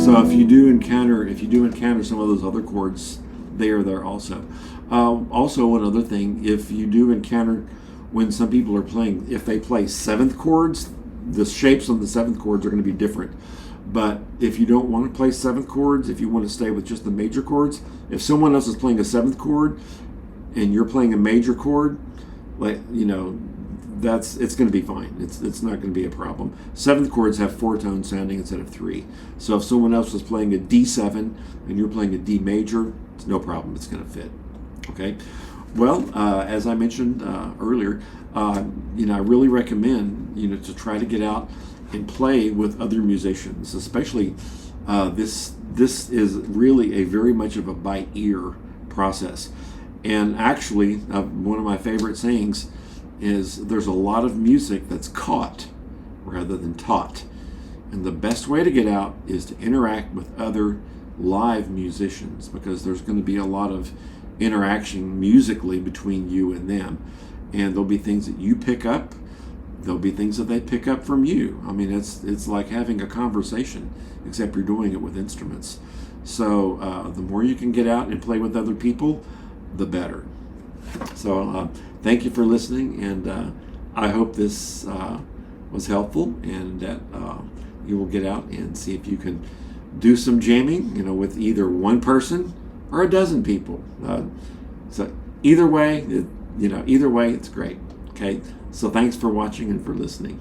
So if you do encounter some of those other chords, they are there also. Also, another thing, if you do encounter when some people are playing, if they play 7th chords, the shapes on the 7th chords are going to be different. But if you don't want to play 7th chords, if you want to stay with just the major chords, if someone else is playing a 7th chord and you're playing a major chord, like, you know, it's going to be fine. It's not going to be a problem. 7th chords have 4 tones sounding instead of 3. So if someone else is playing a D7 and you're playing a D major, it's no problem. It's going to fit. Okay. Well, as I mentioned earlier, you know, I really recommend, you know, to try to get out and play with other musicians, especially this is really a very much of a by ear process. And actually, one of my favorite sayings is there's a lot of music that's caught rather than taught. And the best way to get out is to interact with other live musicians, because there's going to be a lot of interaction musically between you and them. And there'll be things that you pick up. There'll be things that they pick up from you. I mean, it's like having a conversation, except you're doing it with instruments. So the more you can get out and play with other people, the better. So thank you for listening, and I hope this was helpful, and that you will get out and see if you can do some jamming, you know, with either one person or a dozen people. So either way, it's great. Okay. So thanks for watching and for listening.